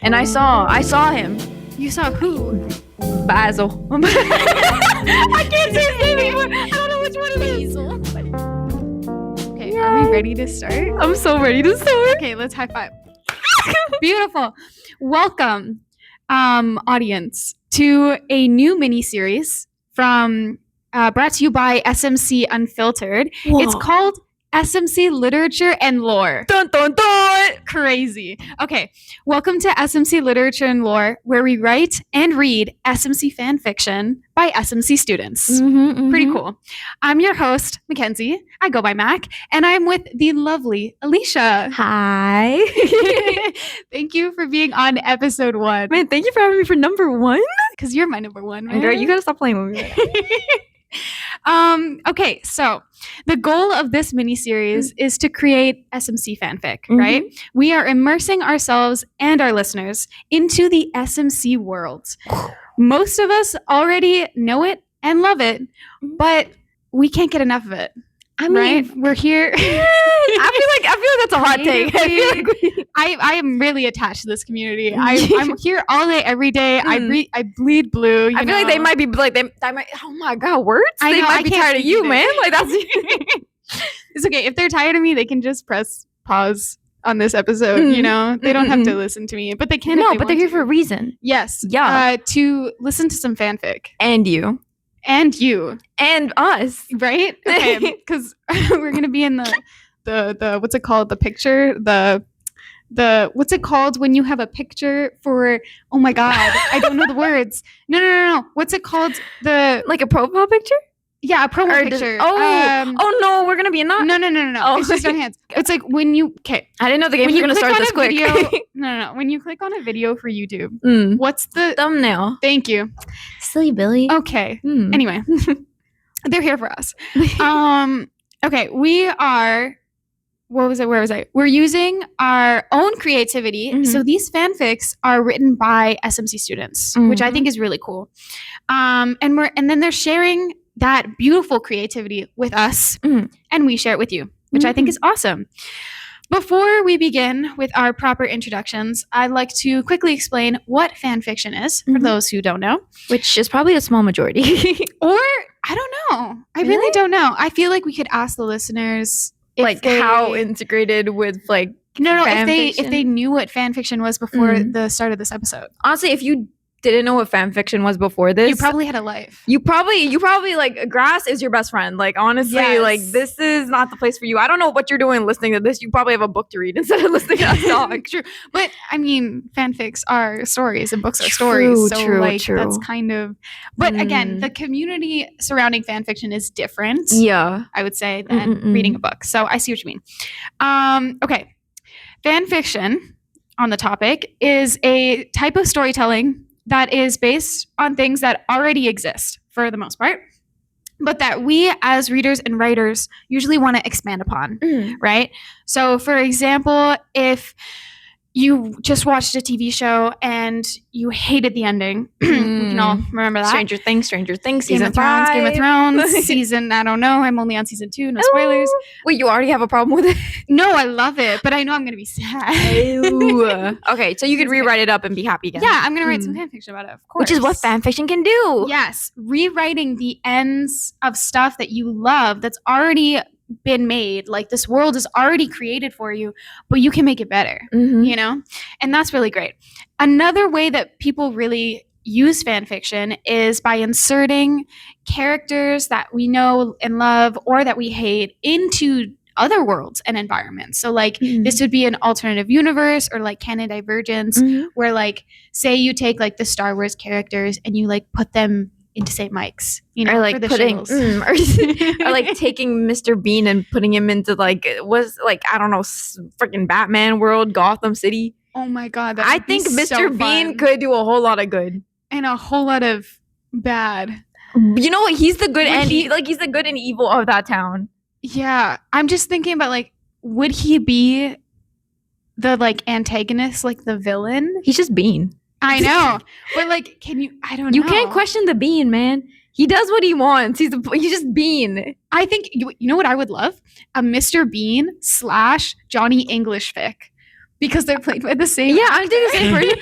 And I saw him. You saw who? Basil. I can't say his name anymore. I don't know which one it is. Basil. Okay, are we ready to start? I'm so ready to start. Okay, let's high five. Beautiful. Welcome, audience, to a new mini-series from brought to you by SMC Unfiltered. Whoa. It's called SMC Literature and Lore. Dun dun dun! Crazy. Okay, welcome to SMC Literature and Lore, where we write and read SMC fan fiction by SMC students. Pretty cool. I'm your host, Mackenzie. I go by Mac, and I'm with the lovely Alisha. Hi. Thank you for being on episode 1. Man, thank you for having me for number 1. Because you're my number 1, man. Girl, you gotta stop playing with me. Okay, so the goal of this mini-series is to create SMC fanfic, right? We are immersing ourselves and our listeners into the SMC world. Most of us already know it and love it, but we can't get enough of it. I mean, right? We're here. I feel like that's a hot take. I am really attached to this community. I'm here all day, every day. I bleed blue. I feel like they might be like they might. Oh my god, words! They might be tired of you, man. Like that's. It's okay if they're tired of me. They can just press pause on this episode. You know, they don't have to listen to me, but they can. No, but they're here for a reason. Yes. Yeah. To listen to some fanfic. And you. And you. And us. Right? Okay. Because we're gonna be in the what's it called? The picture? The what's it called when you have a picture for, oh my god, I don't know the words. No. What's it called? Like a profile picture? Yeah, a promo picture. Oh no, we're gonna be in that? No. Oh. It's just our hands. It's like when you I didn't know the game was gonna start this quick. No. When you click on a video for YouTube, what's the thumbnail? Thank you. Silly Billy. Okay. Anyway. They're here for us. Okay, we are where was I? We're using our own creativity. So these fanfics are written by SMC students, which I think is really cool. And then they're sharing that beautiful creativity with us, and we share it with you, which I think is awesome. Before we begin with our proper introductions, I'd like to quickly explain what fan fiction is for those who don't know. Which is probably a small majority. Or, I don't know. I really don't know. I feel like we could ask the listeners how integrated with if they knew what fan fiction was before the start of this episode. Honestly, if you didn't know what fan fiction was before this, you probably had a life. You probably like grass is your best friend. Like honestly, like this is not the place for you. I don't know what you're doing listening to this. You probably have a book to read instead of listening to us talk. True, but I mean, fanfics are stories and books are stories. So that's kind of. But again, the community surrounding fan fiction is different. Yeah, I would say than reading a book. So I see what you mean. Okay, fan fiction on the topic is a type of storytelling that is based on things that already exist for the most part, but that we as readers and writers usually want to expand upon, right? So for example, if you just watched a TV show and you hated the ending, we can all remember that. Stranger Things, Game of Thrones, season, I don't know, I'm only on season 2, no spoilers. Wait, you already have a problem with it? No, I love it, but I know I'm going to be sad. Okay, so you could rewrite it up and be happy again. Yeah, I'm going to write some fanfiction about it, of course. Which is what fanfiction can do. Yes, rewriting the ends of stuff that you love that's already been made, like this world is already created for you, but you can make it better, you know? And that's really great. Another way that people really use fan fiction is by inserting characters that we know and love or that we hate into other worlds and environments. So like this would be an alternative universe or like canon divergence where like say you take like the Star Wars characters and you like put them into St. Mike's, you know, or like for the putting, shittles. or like taking Mr. Bean and putting him into like I don't know, freaking Batman world, Gotham City. Oh my god, I think Mr. Bean could do a whole lot of good and a whole lot of bad. You know what? He's the good and he's the good and evil of that town. Yeah, I'm just thinking about like, would he be the like antagonist, like the villain? He's just Bean. I know, but like, I don't know. You can't question the Bean, man. He does what he wants. He's just Bean. I think, you know what I would love? A Mr. Bean / Johnny English fic. because they're played by the same. Yeah, I'm doing the same person.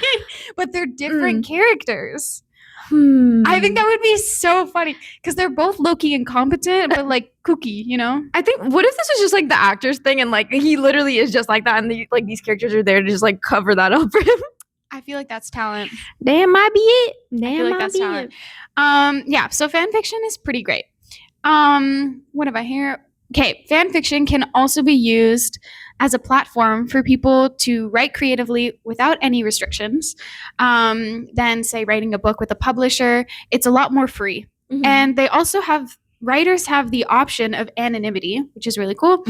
But they're different characters. I think that would be so funny because they're both low-key incompetent, but like kooky, you know? I think, what if this was just like the actors thing and like he literally is just like that and like these characters are there to just like cover that up for him? I feel like that's talent. Damn, might be it. I feel like that's talent. Yeah, so fan fiction is pretty great. What have I here? Okay, fan fiction can also be used as a platform for people to write creatively without any restrictions. Than say writing a book with a publisher. It's a lot more free. And they also writers have the option of anonymity, which is really cool,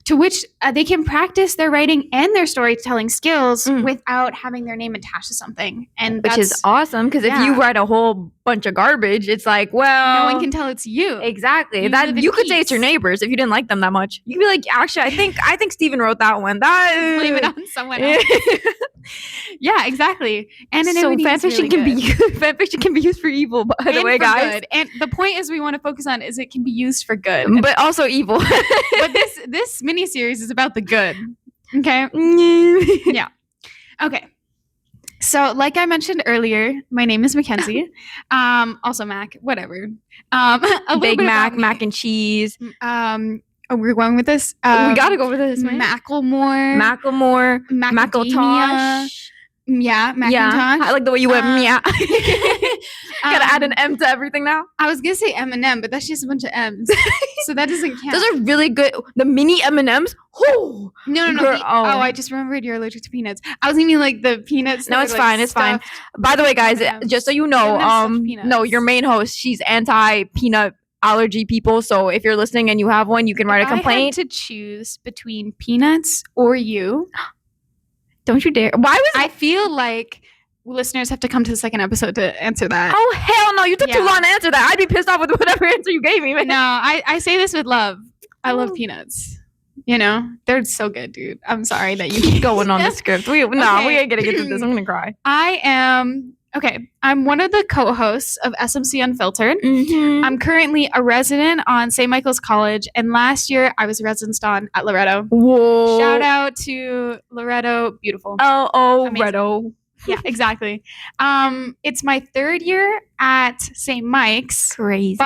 to which they can practice their writing and their storytelling skills without having their name attached to something. And which is awesome because if you write a whole bunch of garbage, it's like, well, no one can tell it's you. Exactly. That you could say it's your neighbors if you didn't like them that much. You could be like, actually, I think Steven wrote that one. Blame it on someone else. Yeah, exactly. Anonymity. So fanfiction can be used for evil, by the way, guys. Good. And the point is we want to focus on is it can be used for good, but also evil. But this miniseries is about the good. Okay. Yeah. Okay. So, like I mentioned earlier, my name is Mackenzie. Also Mac, whatever. A Big Mac, mac and cheese. We're going with this. We gotta go with this, man. Macklemore, Macintosh. Yeah, Macintosh. I like the way you went. Yeah. Gotta add an M to everything now. I was gonna say M&M, but that's just a bunch of M's, so that doesn't count. Those are really good. The mini M&Ms. Oh no. I just remembered you're allergic to peanuts. I was thinking like the peanuts. No, it's fine. It's fine. By the way, guys, just so you know, no, your main host, she's anti-peanut allergy people. So if you're listening and you have one, you can write a complaint. I had to choose between peanuts or you. Don't you dare. Why was I feel like listeners have to come to the second episode to answer that. Oh, hell no. You took too long to answer that. I'd be pissed off with whatever answer you gave me, man. No, I say this with love. I love peanuts. You know, they're so good, dude. I'm sorry that you keep going on the script. We ain't gonna get into this. I'm gonna cry. I'm one of the co-hosts of SMC Unfiltered. I'm currently a resident on St. Michael's College, and last year I was a resident at Loretto. Whoa! Shout out to Loretto, beautiful. Loretto. Yeah, exactly. It's my third year at St. Mike's. Crazy.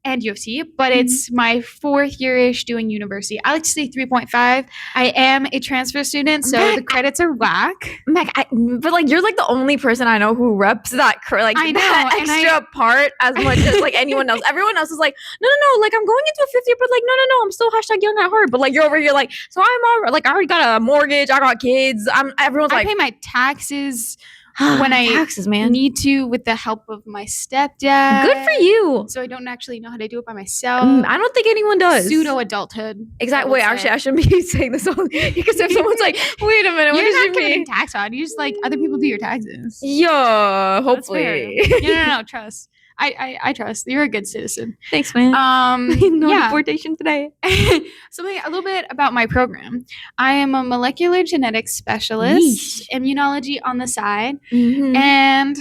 And U of T, but it's my fourth year-ish doing university. I like to say 3.5. I am a transfer student, so the credits are whack. Mac, but like you're like the only person I know who reps that that extra part as much as like anyone else. Everyone else is like, no, like I'm going into a fifth year, but like no, I'm still #young at heart. But like you're over here like, so I'm all like I already got a mortgage, I got kids. Everyone's like, I pay my taxes. When I need to with the help of my stepdad. Good for you. So I don't actually know how to do it by myself. I don't think anyone does. Pseudo adulthood. Exactly. Wait, actually, I shouldn't be saying this only because if someone's like, wait a minute, what does you mean? Tax fraud. You just like other people do your taxes. Yeah, hopefully. No, trust. I trust. You're a good citizen. Thanks, man. No deportation today. Something a little bit about my program. I am a molecular genetics specialist, immunology on the side, and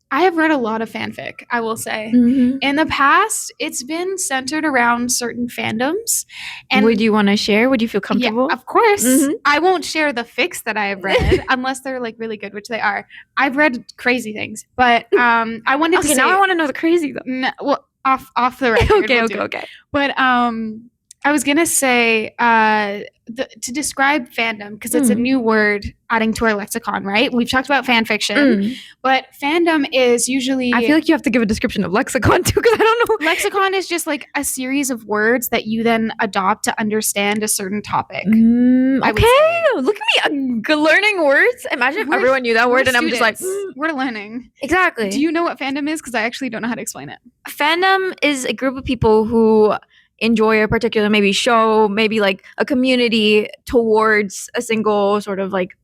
I have read a lot of fanfic, I will say. In the past, it's been centered around certain fandoms. And would you want to share? Would you feel comfortable? Yeah, of course. I won't share the fics that I have read unless they're like really good, which they are. I've read crazy things, but I wanted to say... now I want to know the crazy though. No, well, off the record. Okay. But I was going to say to describe fandom, because it's a new word adding to our lexicon, right? We've talked about fan fiction, but fandom is usually... I feel like you have to give a description of lexicon too, because I don't know. Lexicon is just like a series of words that you then adopt to understand a certain topic. Okay, look at me learning words. Imagine if everyone knew that word and I'm just like... We're learning. Exactly. Do you know what fandom is? Because I actually don't know how to explain it. Fandom is a group of people who enjoy a particular maybe show, maybe like a community towards a single sort of like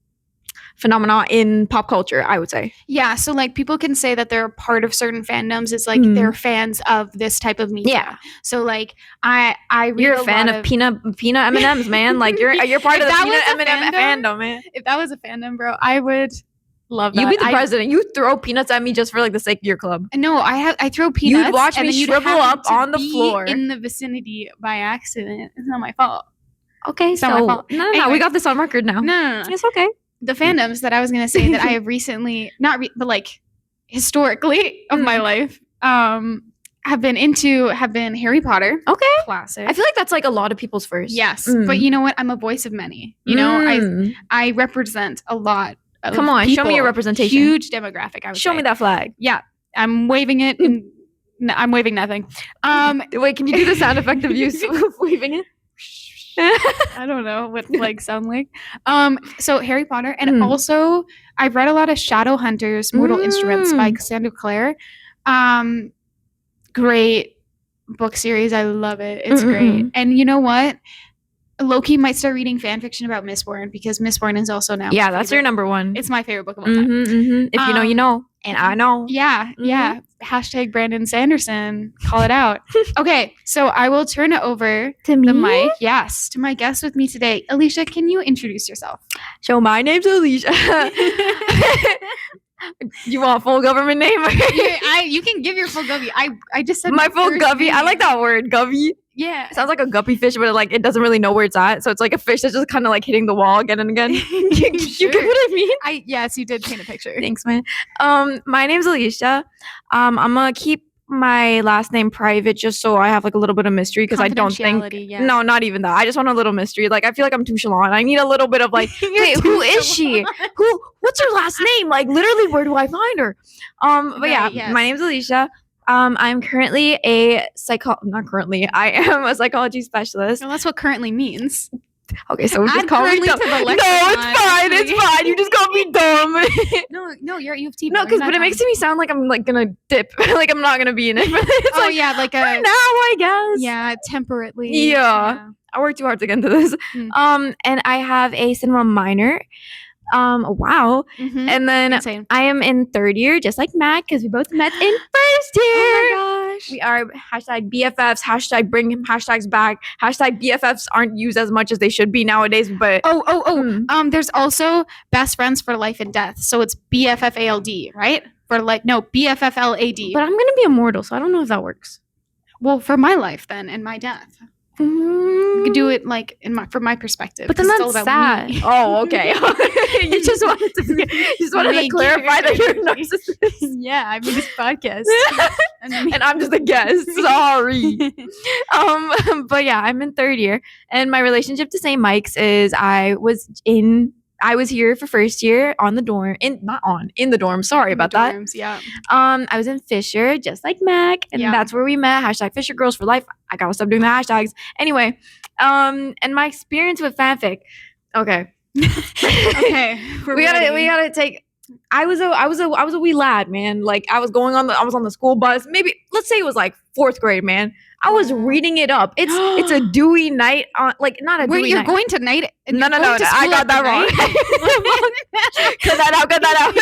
phenomena in pop culture, I would say. Yeah, so like people can say that they're part of certain fandoms. It's like they're fans of this type of media. Yeah. So like I read you're a fan of peanut M&Ms, man. Like you're part of the peanut M&M fandom, man. If that was a fandom, bro, I would love that. You'd be the president. You throw peanuts at me just for like the sake of your club. No, I throw peanuts. You'd watch me shrivel up on the floor in the vicinity by accident. It's not my fault. Okay, It's not my fault. No, Anyway. we got this on record now. No. It's okay. The fandoms that I was going to say that I have recently, but like historically of my life, have been Harry Potter. Okay. Classic. I feel like that's like a lot of people's first. Yes. But you know what? I'm a voice of many. You know, I represent a lot of Come on, show me people. your representation. Huge demographic, I would Show say. me that flag. Yeah. I'm waving it. I'm waving nothing. Wait, can you do the sound effect of you waving it? I don't know what flags sound like. So Harry Potter, and also I've read a lot of Shadowhunters, Mortal Instruments by Cassandra Clare. Great book series. I love it. It's great. And you know what? Loki might start reading fan fiction about Mistborn because Mistborn is also now. Yeah, that's your number one. It's my favorite book of all time. If you know, you know, and I know. Yeah. Hashtag Brandon Sanderson. Call it out. Okay, so I will turn it over To me? the mic. Yes, to my guest with me today, Alisha. Can you introduce yourself? So my name's Alisha. You want full government name? You can give your full govy. I just said my full first govy. name. I like that word, govy. Yeah. It sounds like a guppy fish, but it doesn't really know where it's at. So it's like a fish that's just kind of like hitting the wall again and again. You get what I mean? Yes, you did paint a picture. Thanks, man. My name's Alisha. I'm gonna keep my last name private just so I have like a little bit of mystery because I don't think no, not even that. I just want a little mystery. Like I feel like I'm too Shalon. I need a little bit of like, wait, who is she? What's her last name? Like literally, where do I find her? But yeah, my name's Alisha. I'm currently I am a psychology specialist. Well, that's what currently means. Okay, so just Add call me currently dumb. to the No, lexicon, it's fine. You just call me dumb. No, you're at U of T. No, but it makes me sound like I'm like gonna dip. Like I'm not gonna be in it. It's like a for now, I guess. Yeah, temperately. Yeah. I worked too hard to get into this. And I have a cinema minor. Wow. And then Insane. I am in third year, just like Matt, because we both met in first year. Oh my gosh. We are hashtag BFFs, hashtag bring hashtags back, hashtag BFFs aren't used as much as they should be nowadays, but there's also best friends for life and death. So it's BFFALD, right? BFFLAD. But I'm gonna be immortal, so I don't know if that works. Well, for my life then and my death. You could do it like from my perspective. But then that's sad. Me. Oh, okay. You just wanted to clarify that you're a narcissist. Yeah, I mean this podcast. and I'm just a guest. Sorry. But yeah, I'm in third year. And my relationship to St. Mike's is I was here for first year on the dorm. In the dorm. Sorry about that. Yeah. I was in Fisher, just like Mac, and that's where we met. Hashtag Fisher Girls for Life. I gotta stop doing the hashtags. Anyway, and my experience with fanfic. Okay. Okay. We gotta take. I was a wee lad, man. Like I was on the school bus. Maybe let's say it was like 4th grade, man. I was reading it up. It's a dewy night on not a dewy night. You're going to night. No. I got that wrong. Cut that out.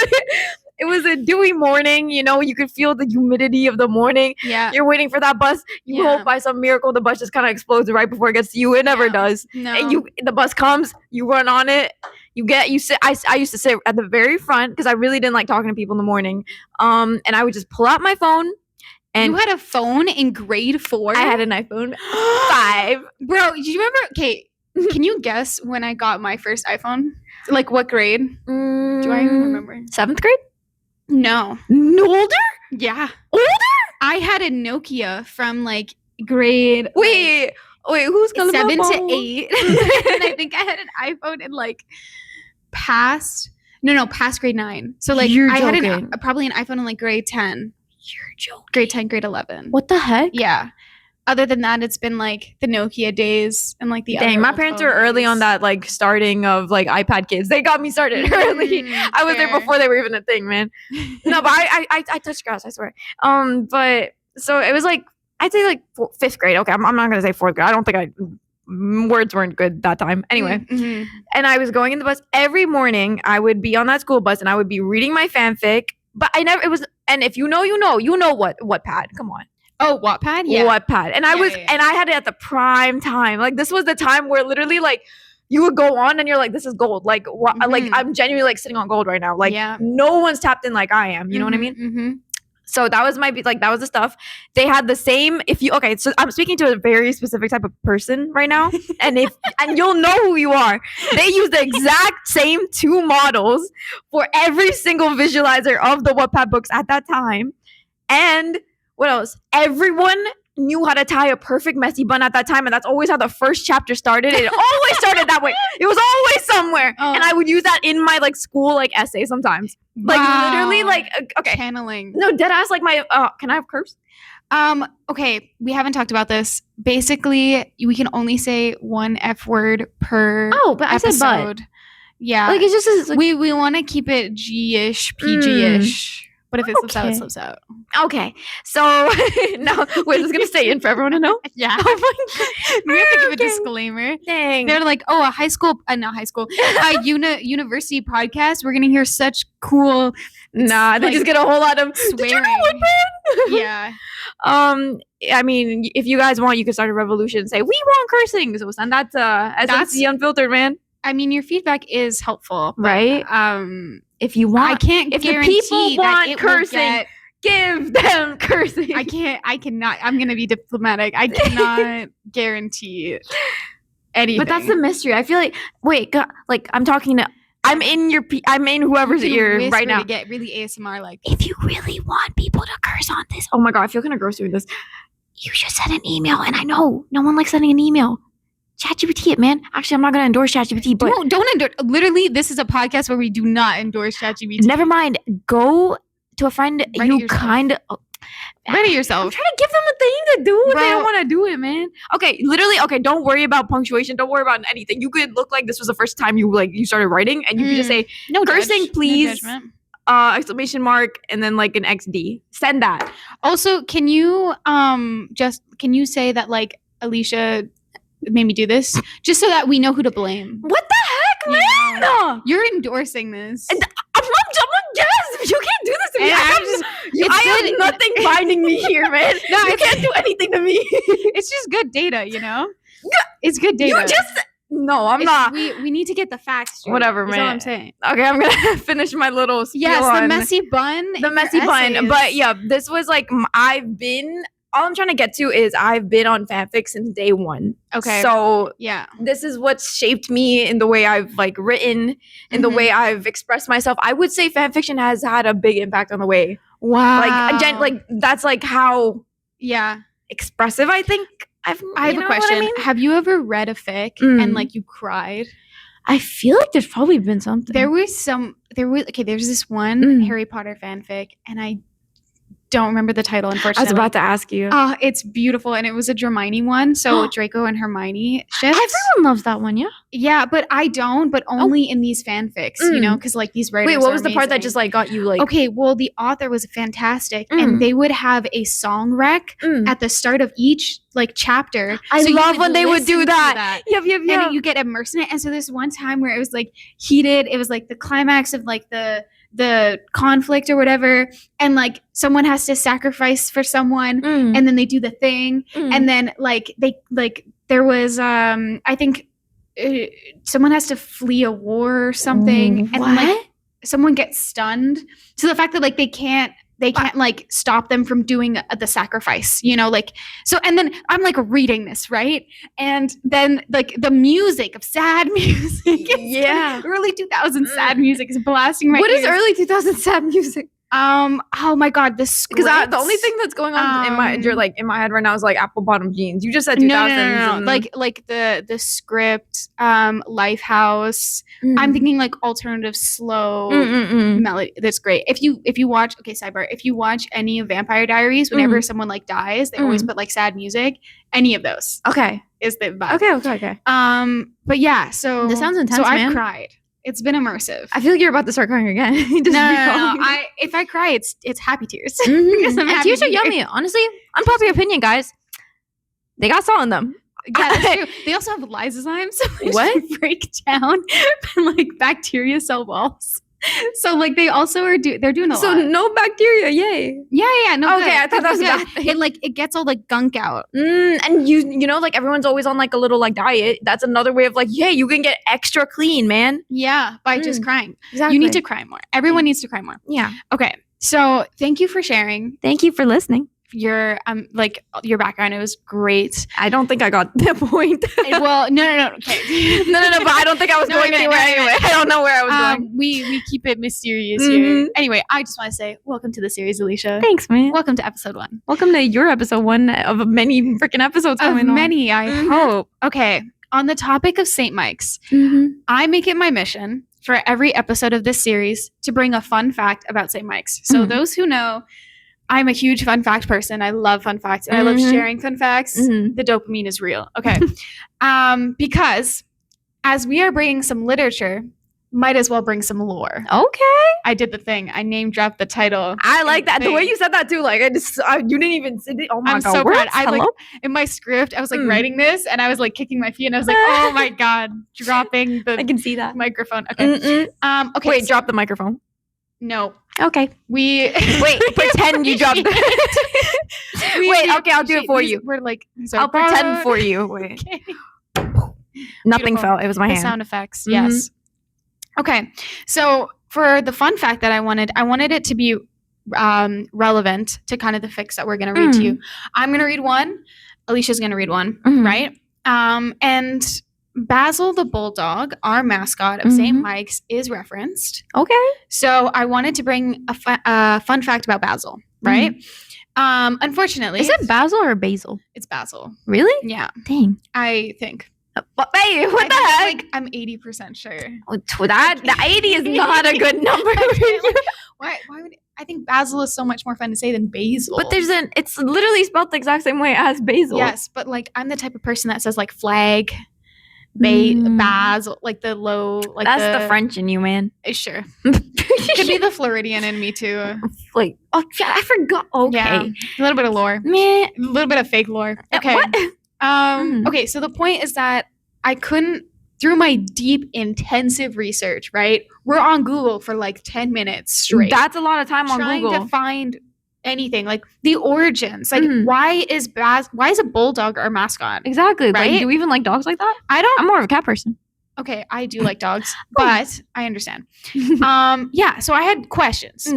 It was a dewy morning. You know, you could feel the humidity of the morning. Yeah. You're waiting for that bus. You hope by some miracle the bus just kind of explodes right before it gets to you. It never does. No. And the bus comes. You run on it. You sit. I used to sit at the very front because I really didn't like talking to people in the morning. And I would just pull out my phone. And you had a phone in grade 4? I had an iPhone 5. Bro, do you remember? Okay, can you guess when I got my first iPhone? Like what grade? Do I even remember? 7th grade? No. Older? Yeah. Older? I had a Nokia from like grade. Wait, who's calling 7 to 8? And I think I had an iPhone in like past grade 9. So like I had probably an iPhone in like grade 10. You're joking. Grade 10, grade 11. What the heck? Yeah. Other than that, it's been like the Nokia days and like the Dang, my parents were early on that like starting of like iPad kids. They got me started early. I was there before they were even a thing, man. No, but I touched grass, I swear. But so it was like I'd say like 5th grade. Okay, I'm not gonna say 4th grade. I don't think words weren't good that time. Anyway, and I was going in the bus every morning. I would be on that school bus and I would be reading my fanfic. But and if you know Wattpad. Come on. Oh, Wattpad? Yeah. Wattpad. And and I had it at the prime time. Like this was the time where literally like you would go on and you're like, this is gold. Like like I'm genuinely like sitting on gold right now. Like no one's tapped in like I am. You know what I mean? So that was that was the stuff. They had the same, so I'm speaking to a very specific type of person right now. And you'll know who you are. They use the exact same 2 models for every single visualizer of the Wattpad books at that time. And what else? Everyone knew how to tie a perfect messy bun at that time, and that's always how the first chapter started. It always started that way. It was always somewhere. And I would use that in my school essay sometimes. Literally okay. Channeling. No, dead ass my can I have curves? Okay, we haven't talked about this. Basically, we can only say 1 F word per but I episode. said but. Yeah. It's just we want to keep it G-ish, PG-ish. But if it slips out, it slips out. Okay. So now, wait, is this going to stay in for everyone to know? Yeah. Oh my God. We have to give a disclaimer. Dang. They're like, oh, a university podcast. We're going to hear such cool. Nah, they just get a whole lot of swearing. Yeah. I mean, if you guys want, you can start a revolution and say, we want cursing. So send that to SMC Unfiltered, man. I mean, your feedback is helpful. Right? If you want, I can't if guarantee the people that want cursing, give them cursing. I cannot. I'm going to be diplomatic. I cannot guarantee anything. But that's the mystery. I feel I'm in whoever's ear right now. To get really ASMR if you really want people to curse on this. Oh my God, I feel kind of gross doing this. You should send an email. And I know no one likes sending an email. ChatGPT it, man. Actually, I'm not going to endorse ChatGPT, but... Don't endorse... Literally, this is a podcast where we do not endorse ChatGPT. Never mind. Go to a friend you kind of... Write it yourself. I'm trying to give them a thing to do. They don't want to do it, man. Okay, literally, don't worry about punctuation. Don't worry about anything. You could look like this was the first time you started writing, and you could just say, no cursing, please, no exclamation mark, and then an XD. Send that. Also, can you say that, Alisha made me do this just so that we know who to blame? What the heck, man? Yeah. You're endorsing this. And I'm yes, you can't do this to me. I have nothing binding me here, man. No, you can't do anything to me. It's just good data, It's good data. No, I'm not. We need to get the facts straight. Whatever, man. That's what I'm saying. Okay, I'm gonna finish my little spiel. Yes, the messy bun. The messy bun. But yeah, this was all I'm trying to get to is I've been on fanfic since day 1. Okay. So yeah, this is what's shaped me in the way I've written, in the way I've expressed myself. I would say fanfiction has had a big impact on the way. Wow. That's how expressive I think I have a question. Have you ever read a fic and you cried? I feel like there's probably been something. There's this one Harry Potter fanfic, and I don't remember the title, unfortunately. I was about to ask you. Oh, it's beautiful, and it was a Hermione one. So Draco and Hermione ships. Everyone loves that one, yeah. Yeah, but I don't. But only in these fanfics, because these writers. Wait, what was the part that just got you Okay, well, the author was fantastic, and they would have a song rec at the start of each chapter. I love when they would do that. Yep. And you get immersed in it. And so there's one time where it was heated. It was the climax of the conflict or whatever, and someone has to sacrifice for someone, and then they do the thing, and then there was I think someone has to flee a war or something, and then someone gets stunned, so the fact that they can't stop them from doing the sacrifice, so, and then I'm reading this, right? And then the music of sad music, early 2000s sad music is blasting my ears. What is early 2000s sad music? Oh my God, the script. Because the only thing that's going on in my head right now is apple bottom jeans. You just said 2000s. No. The script, Lifehouse. I'm thinking alternative slow melody. That's great. If you watch, sidebar, if you watch any of Vampire Diaries, whenever someone dies, they always put sad music. Any of those. Okay. Is the vibe. Okay. But yeah, so this sounds intense, so man. I've cried. It's been immersive. I feel like you're about to start crying again. No. If I cry, it's happy tears. Because tears are yummy. Honestly, unpopular opinion, guys. They got salt in them. Yeah, that's true. They also have lysozymes. So they break down bacteria cell walls. So they also they're doing a lot. So no bacteria, yay. Yeah, no. Okay, I thought that was a bad thing. It gets all gunk out. And you know everyone's always on a little diet. That's another way of you can get extra clean, man. Yeah, by just crying. Exactly. You need to cry more. Everyone needs to cry more. Yeah. Okay. So thank you for sharing Thank you for listening. your your background. It was great. I don't think I got the point. Well, no. Okay. no, but I don't think I was going anywhere anyway. I don't know where I was going. We keep it mysterious here. Anyway, I just want to say welcome to the series, Alisha. Thanks, man. Welcome to episode 1. Welcome to your episode 1 of many freaking episodes coming on. Many, I hope. Okay, on the topic of St. Mike's, I make it my mission for every episode of this series to bring a fun fact about St. Mike's. So those who know, I'm a huge fun fact person. I love fun facts. And I love sharing fun facts. The dopamine is real. Okay. Because as we are bringing some literature, might as well bring some lore. Okay. I did the thing. I name dropped the title. I like that. The way you said that too. Like you didn't even say it. Oh my I'm God. so proud. I Hello? in my script, I was like writing this and I was like kicking my feet and I was like, oh my God, dropping the I can see that. microphone. Okay. Okay. Wait, drop the microphone. No. Okay. Wait, pretend you dropped the Wait, okay, I'll do it for you. We're like I'll pretend for you. Wait. Okay. Nothing Beautiful. fell. It was my The hand. sound effects. Yes. Okay. So for the fun fact that I wanted it to be relevant to kind of the fics that we're going to read to you. I'm going to read one. Alicia's going to read one, right? And Basil the Bulldog, our mascot of St. Mike's, is referenced. Okay. So I wanted to bring a fun fact about Basil, right? Unfortunately. Is it Basil or Basil? It's Basil. Really? Yeah. Dang. I think. Hey, what the heck? Like, I'm 80% sure. The 80 is not a good number. Why would I think Basil is so much more fun to say than Basil? But it's literally spelled the exact same way as Basil. Yes, but like I'm the type of person that says like flag, Basil, like the low, like that's the French in you, man. Sure. Could be the Floridian in me too. Like, oh yeah, I forgot. Okay. Yeah, a little bit of lore. Meh. A little bit of fake lore. Okay. What? Okay, so the point is that I couldn't, through my deep, intensive research, right? We're on Google for like 10 minutes straight. That's a lot of time on Google. Trying to find anything, like the origins. Like, why is a bulldog our mascot? Exactly. Right? Like, do we even like dogs like that? I'm more of a cat person. Okay, I do like dogs, but I understand. Yeah, so I had questions.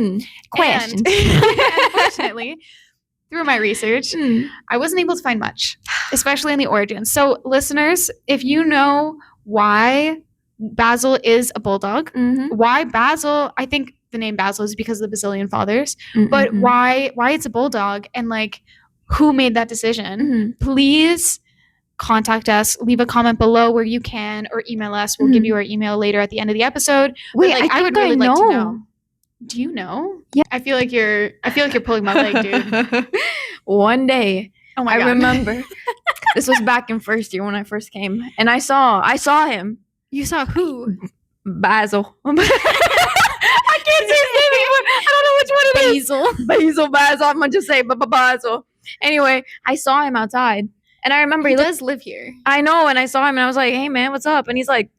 Questions. And unfortunately, through my research, I wasn't able to find much, especially in the origins. So listeners, if you know why Basil is a bulldog, why Basil, I think the name Basil is because of the Basilian fathers, but why it's a bulldog and like who made that decision, please contact us, leave a comment below where you can, or email us. We'll give you our email later at the end of the episode. Wait, but, like, I would really like to know. Do you know? Yeah. I feel like you're pulling my leg, dude. One day, oh my God. I remember this was back in first year when I first came, and I saw him. You saw who? Basil. I can't say his name anymore. I don't know which one it is. Basil. I'm gonna just say Basil. Anyway, I saw him outside, and I remember he does live here. I know, and I saw him, and I was like, "Hey, man, what's up?" And he's like,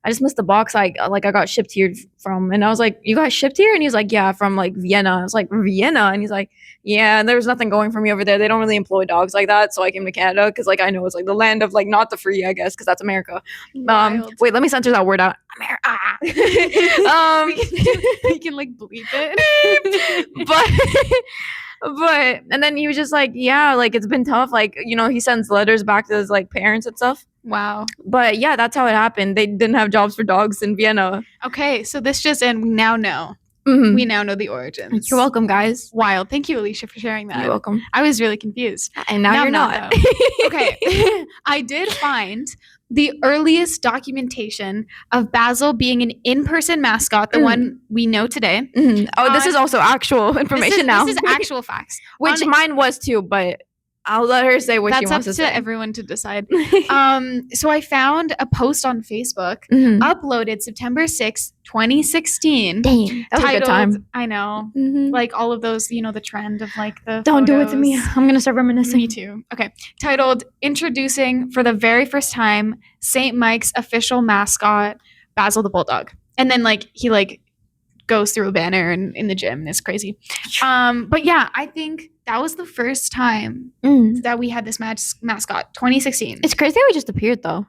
I just missed the box I got shipped here from. And I was like, you got shipped here? And he's like, yeah, from like Vienna. I was like, Vienna? And he's like, yeah, and there was nothing going for me over there. They don't really employ dogs like that. So I came to Canada because like I know it's like the land of like not the free, I guess, because that's America. Wait, let me censor that word out. America. We can like bleep it. But and then he was just like, yeah, like it's been tough. Like, you know, he sends letters back to his like parents and stuff. Wow. But yeah, that's how it happened. They didn't have jobs for dogs in Vienna. Okay, so this just, and we now know. We now know the origins. You're welcome, guys. Wild. Thank you, Alisha, for sharing that. You're welcome. I was really confused. And now you're not. Okay. I did find the earliest documentation of Basil being an in-person mascot, the one we know today. Oh, this is also actual information now. This is actual facts. Which mine was too, but I'll let her say what she wants to say. That's up to everyone to decide. So I found a post on Facebook uploaded September 6th, 2016. Dang, that was a good time. I know. Like all of those, you know, the trend of like the Don't photos. do it to me. I'm going to start reminiscing. Me too. Okay. Titled, Introducing for the Very First Time, St. Mike's Official Mascot, Basil the Bulldog. And then like he like goes through a banner in the gym, and it's crazy. But yeah, I think that was the first time that we had this mascot, 2016. It's crazy how he just appeared though.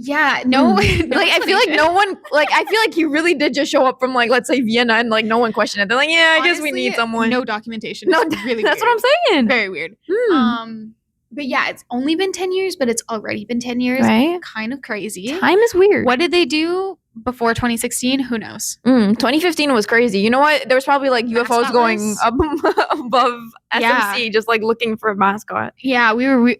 Yeah, no, like I feel like no one, like I feel like he really did just show up from like, let's say Vienna, and like no one questioned it. They're like, yeah, I guess we need someone. No documentation. No, it's really that's weird. what I'm saying. Very weird. But yeah, it's only been 10 years, but it's already been 10 years. Right? Kind of crazy. Time is weird. What did they do before 2016? Who knows? 2015 was crazy. You know what? There was probably like UFOs going above SMC, just like looking for a mascot. Yeah, we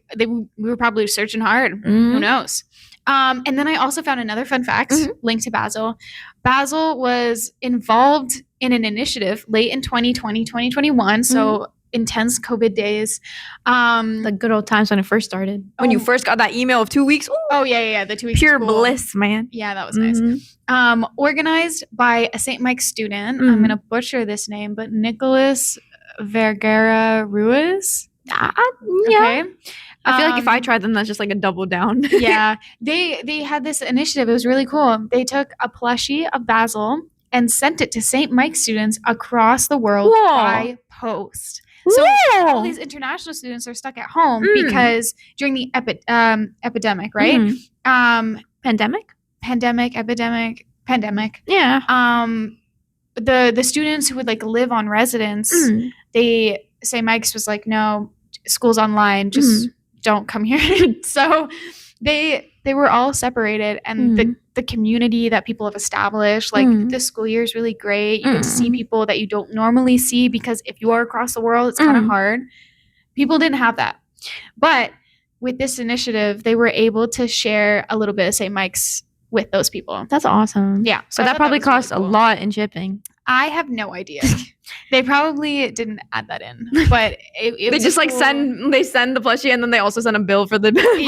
were probably searching hard. Who knows? And then I also found another fun fact linked to Basil. Basil was involved in an initiative late in 2020, 2021. So intense COVID days. The good old times when it first started. When you first got that email of 2 weeks. Ooh, oh, yeah. The 2 weeks. Pure bliss, man. Yeah, that was nice. Organized by a St. Mike's student. I'm going to butcher this name, but Nicholas Vergara Ruiz. Yeah. Okay. I feel like if I tried them, that's just like a double down. Yeah. They had this initiative. It was really cool. They took a plushie of Basil and sent it to St. Mike's students across the world by post. So all these international students are stuck at home because during the epidemic, right? Pandemic. Yeah. The students who would like live on residence, St. Mike's was like, no, school's online, just don't come here. So they were all separated, and the community that people have established, like this school year is really great. You get to see people that you don't normally see, because if you are across the world, it's kind of hard. People didn't have that. But with this initiative, they were able to share a little bit of St. Mike's with those people. That's awesome. Yeah. So that probably cost a lot in shipping. I have no idea. They probably didn't add that in, but it they just like send the plushie, and then they also send a bill for the delivery.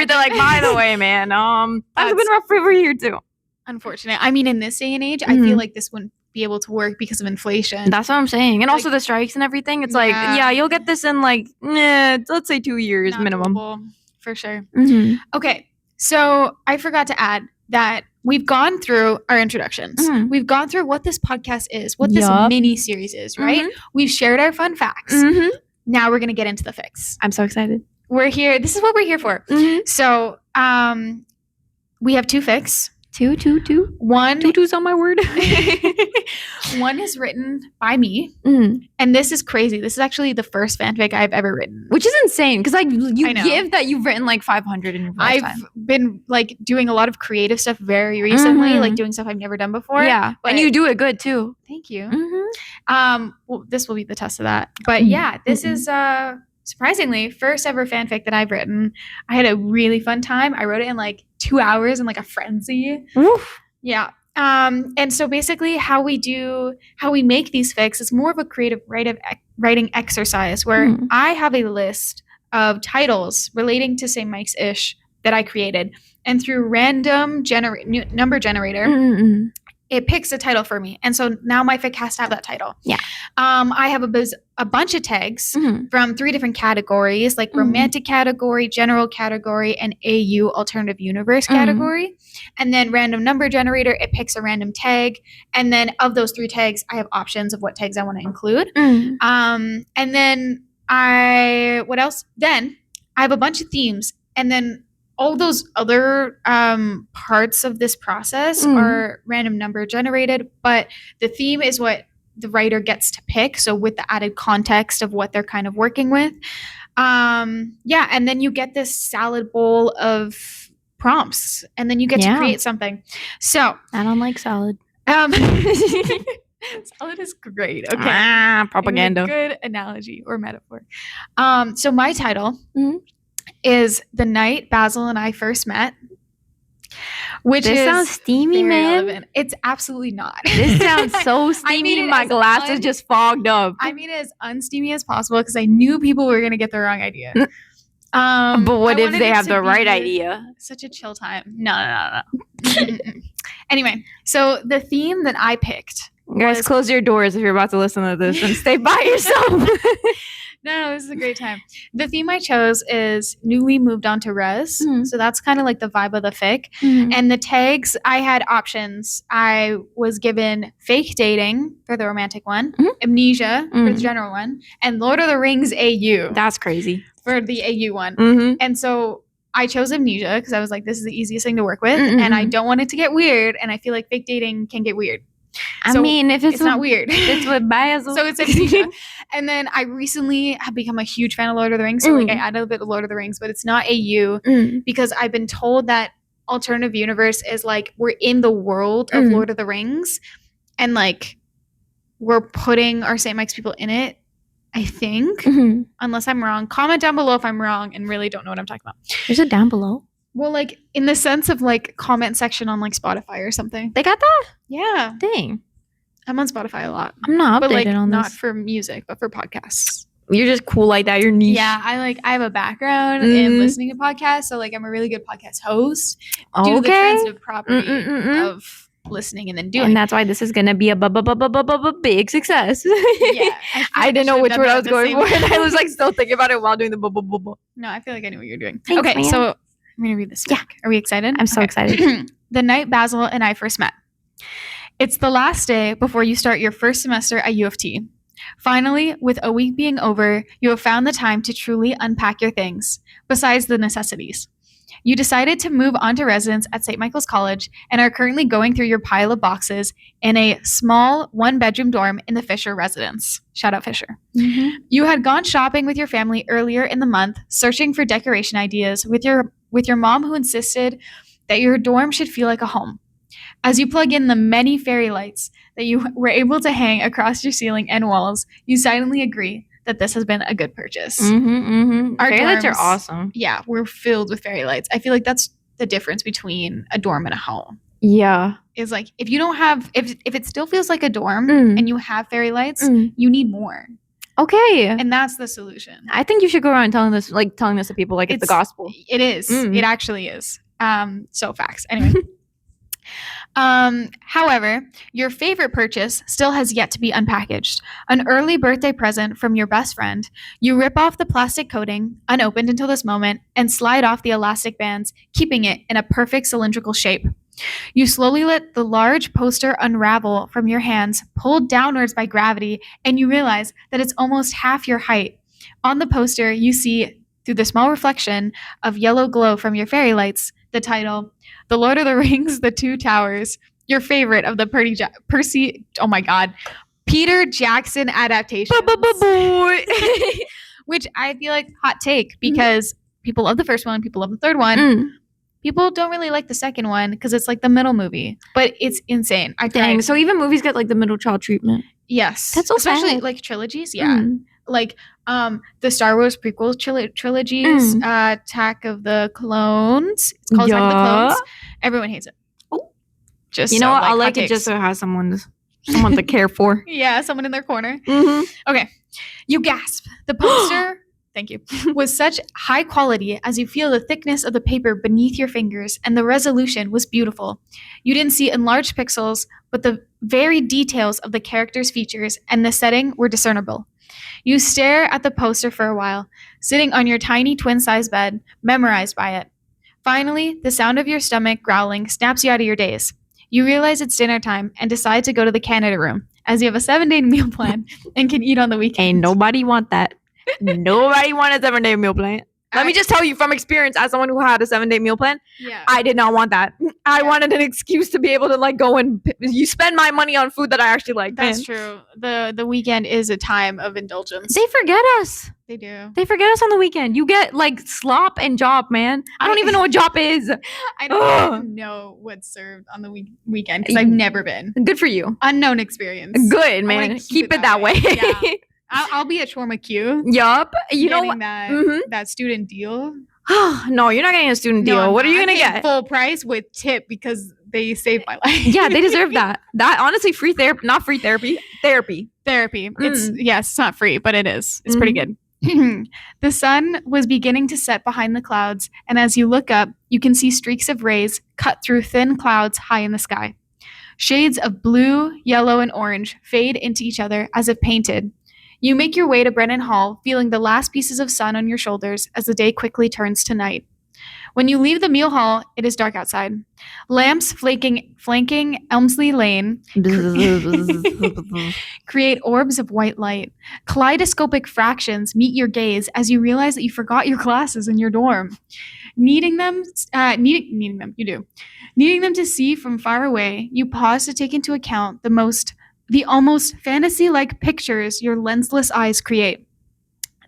They're like, by the way, man, that's been rough over here too. Unfortunate. I mean, in this day and age, I feel like this wouldn't be able to work because of inflation. That's what I'm saying, and like, also the strikes and everything. It's like, yeah, you'll get this in like, let's say 2 years minimum. Doable, for sure. Okay, so I forgot to add that we've gone through our introductions. We've gone through what this podcast is, what this mini series is, right? We've shared our fun facts. Now we're going to get into the fix. I'm so excited. We're here. This is what we're here for. So we have 2 fics. Two. One. 2's on my word. One is written by me. And this is crazy. This is actually the first fanfic I've ever written. Which is insane, because like you give that you've written like 500 in your lifetime. I've been like doing a lot of creative stuff very recently, like doing stuff I've never done before. Yeah. And you do it good too. Thank you. Well, this will be the test of that. But yeah, this is surprisingly first ever fanfic that I've written. I had a really fun time. I wrote it in like 2 hours in like a frenzy. Oof. Yeah. And so basically how we make these fics is more of a creative writing exercise where I have a list of titles relating to St. Mike's ish that I created, and through random number generator, it picks a title for me. And so now my fic has to have that title. Yeah. I have a bunch of tags from 3 different categories, like romantic category, general category, and AU alternative universe category. And then random number generator, it picks a random tag. And then of those 3 tags, I have options of what tags I want to include. And then what else? Then I have a bunch of themes. And then all those other parts of this process are random number generated, but the theme is what the writer gets to pick. So with the added context of what they're kind of working with. And then you get this salad bowl of prompts, and then you get to create something. So I don't like salad. Salad is great. Okay. Propaganda. Good analogy or metaphor. So my title is The Night Basil and I First Met, which sounds steamy, man. Relevant. It's absolutely not. This sounds so steamy. My glass is just fogged up. I mean it as unsteamy as possible because I knew people were going to get the wrong idea. But what if they have the right idea? Such a chill time. No. Anyway, so the theme that I picked. Guys, close your doors if you're about to listen to this and stay by yourself. No, this is a great time. The theme I chose is newly moved on to res. So that's kind of like the vibe of the fic. And the tags, I had options. I was given fake dating for the romantic one, amnesia for the general one, and Lord of the Rings AU. That's crazy. For the AU one. And so I chose amnesia because I was like, this is the easiest thing to work with. And I don't want it to get weird. And I feel like fake dating can get weird. I mean, if it's not weird. It's with Basil. So it's amnesia. And then I recently have become a huge fan of Lord of the Rings. So like I added a bit of Lord of the Rings, but it's not AU because I've been told that alternative universe is like we're in the world of Lord of the Rings and like we're putting our St. Mike's people in it. I think, unless I'm wrong. Comment down below if I'm wrong and really don't know what I'm talking about. Is it down below? Well, like in the sense of like comment section on like Spotify or something. They got that? Yeah. Dang. I'm on Spotify a lot. I'm not updated but like on this. not for music, but for podcasts. You're just cool like that. You're niche. Yeah, I have a background in listening to podcasts, so like I'm a really good podcast host. Due to the transitive property of listening and then doing. And that's why this is gonna be a big success. Yeah, I didn't know which word I was going for, and I was like still thinking about it while doing the No, I feel like I knew what you're doing. Thanks, okay, man. so I'm gonna read this. Yeah, are we excited? I'm so excited. The night Basil and I first met. It's the last day before you start your first semester at U of T. Finally, with a week being over, you have found the time to truly unpack your things, besides the necessities. You decided to move on to residence at St. Michael's College and are currently going through your pile of boxes in a small one-bedroom dorm in the Fisher residence. Shout out Fisher. You had gone shopping with your family earlier in the month, searching for decoration ideas with your mom who insisted that your dorm should feel like a home. As you plug in the many fairy lights that you were able to hang across your ceiling and walls, you silently agree that this has been a good purchase. Our fairy lights are dorms- awesome. Yeah, we're filled with fairy lights. I feel like that's the difference between a dorm and a home. Yeah. Is like if you don't have if it still feels like a dorm and you have fairy lights, you need more. Okay. And that's the solution. I think you should go around telling this to people like it's the gospel. It is. It actually is. So facts. Anyway. However, your favorite purchase still has yet to be unpackaged. An early birthday present from your best friend. You rip off the plastic coating, unopened until this moment, and slide off the elastic bands, keeping it in a perfect cylindrical shape. You slowly let the large poster unravel from your hands, pulled downwards by gravity, and you realize that it's almost half your height. On the poster, you see, through the small reflection of yellow glow from your fairy lights, the title, The Lord of the Rings, The Two Towers, your favorite of the Peter Jackson adaptations. Which I feel like hot take because people love the first one, people love the third one. People don't really like the second one because it's like the middle movie, but it's insane. Dang, so even movies get like the middle child treatment. Yes. That's so especially sad. like trilogies, yeah. Like the Star Wars prequel trilogies, Attack of the Clones. It's called Attack of the Clones. Everyone hates it. Oh. Just you know so, what? like, I like it just so it has someone to care for. Yeah, someone in their corner. Okay. You gasp. The poster, thank you, was such high quality as you feel the thickness of the paper beneath your fingers, and the resolution was beautiful. You didn't see enlarged pixels, but the very details of the characters' features and the setting were discernible. You stare at the poster for a while, sitting on your tiny twin-size bed, memorized by it. Finally, the sound of your stomach growling snaps you out of your daze. You realize it's dinner time and decide to go to the Canada room, as you have a 7-day meal plan and can eat on the weekend. Ain't nobody want that. Nobody want a 7-day meal plan. Let me just tell you from experience, as someone who had a 7-day meal plan, I did not want that. I wanted an excuse to be able to like go and you spend my money on food that I actually like. That's true. The weekend is a time of indulgence. They forget us. They do. They forget us on the weekend. You get like slop and jop, man. I don't even know what jop is. I don't even know what's served on the weekend because I've never been. Good for you. Unknown experience. Good, man. Keep it that way. Yeah. I'll be at Shawarma Q. Yup. You know what? That student deal. No, you're not getting a student deal. What are you going to get? Full price with tip because they saved my life. Yeah, they deserve that. That honestly, free therapy, not free therapy. Therapy. It's not free, but it is. It's pretty good. The sun was beginning to set behind the clouds, and as you look up, you can see streaks of rays cut through thin clouds high in the sky. Shades of blue, yellow, and orange fade into each other as if painted. You make your way to Brennan Hall, feeling the last pieces of sun on your shoulders as the day quickly turns to night. When you leave the meal hall, it is dark outside. Lamps flanking Elmsley Lane create orbs of white light. Kaleidoscopic fractions meet your gaze as you realize that you forgot your glasses in your dorm. Needing them to see from far away, you pause to take into account the almost fantasy-like pictures your lensless eyes create.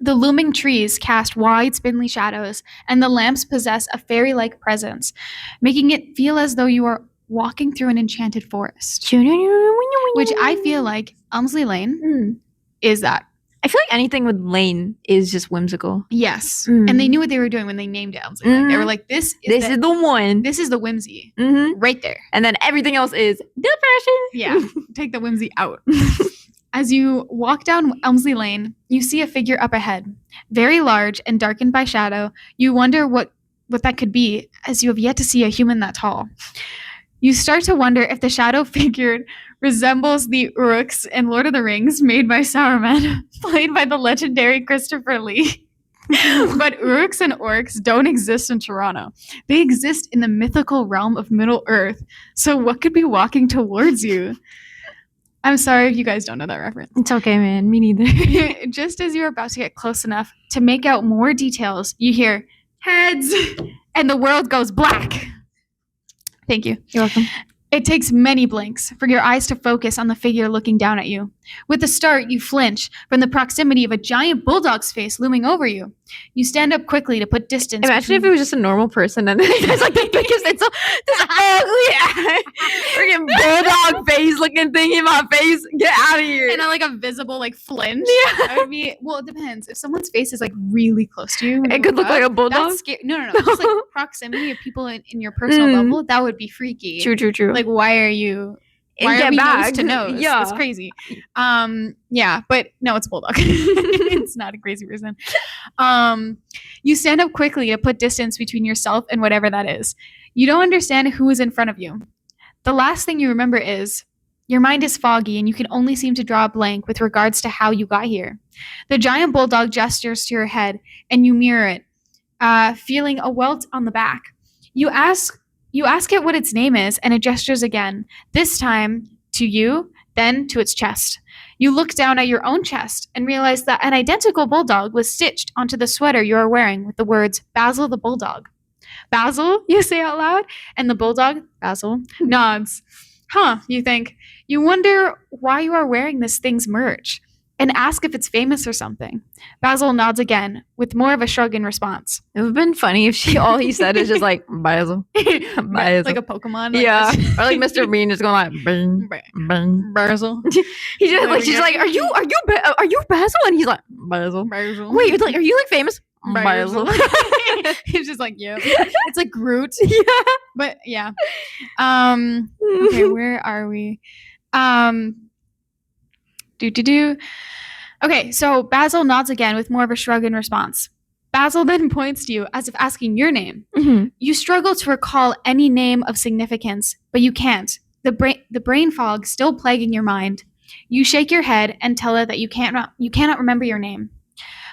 The looming trees cast wide, spindly shadows, and the lamps possess a fairy-like presence, making it feel as though you are walking through an enchanted forest. Which I feel like Elmsley Lane is that. I feel like anything with Lane is just whimsical. Yes. And they knew what they were doing when they named it Elmsley Lane. They were like, this is the one. This is the whimsy. Right there. And then everything else is depression. Yeah. Take the whimsy out. As you walk down Elmsley Lane, you see a figure up ahead, very large and darkened by shadow. You wonder what that could be, as you have yet to see a human that tall. You start to wonder if the shadow figure resembles the Uruks in Lord of the Rings made by Saruman, played by the legendary Christopher Lee. But Uruks and Orcs don't exist in Toronto. They exist in the mythical realm of Middle Earth. So what could be walking towards you? I'm sorry if you guys don't know that reference. It's okay, man. Me neither. Just as you're about to get close enough to make out more details, you hear heads, and the world goes black. Thank you. You're welcome. It takes many blinks for your eyes to focus on the figure looking down at you. With the start, you flinch from the proximity of a giant bulldog's face looming over you. You stand up quickly to put distance. Imagine if it was just a normal person and then there's like the biggest, it's this ugly freaking bulldog face looking thing in my face. Get out of here. And like a visible like flinch. Yeah. That would be, well, it depends. If someone's face is like really close to you, It could look like a bulldog. That's scary. No. Just like proximity of people in your personal bubble, that would be freaky. True. Like, why are you? Why are we nose to nose? Yeah, that's crazy. Yeah, but no, it's bulldog. It's not a crazy person. You stand up quickly to put distance between yourself and whatever that is. You don't understand who is in front of you. The last thing you remember is your mind is foggy and you can only seem to draw a blank with regards to how you got here. The giant bulldog gestures to your head and you mirror it, feeling a welt on the back. You ask it what its name is, and it gestures again, this time to you, then to its chest. You look down at your own chest and realize that an identical bulldog was stitched onto the sweater you are wearing with the words, Basil the Bulldog. Basil, you say out loud, and the bulldog, Basil, nods. You think. You wonder why you are wearing this thing's merch, and ask if it's famous or something. Basil nods again, with more of a shrug in response. It would have been funny if all he said is just like, Basil. Basil. Like a Pokemon. Yeah. Or like Mr. Bean just going like, bing, bing. Basil. She's like, are you Basil? And he's like, Basil. Wait, like, are you like famous? Basil. He's just like, yeah. It's like Groot. Yeah. But yeah. Okay, where are we? Okay, so Basil nods again with more of a shrug in response. Basil then points to you as if asking your name. Mm-hmm. You struggle to recall any name of significance, but you can't. The brain fog still plaguing your mind. You shake your head and tell it that you cannot remember your name.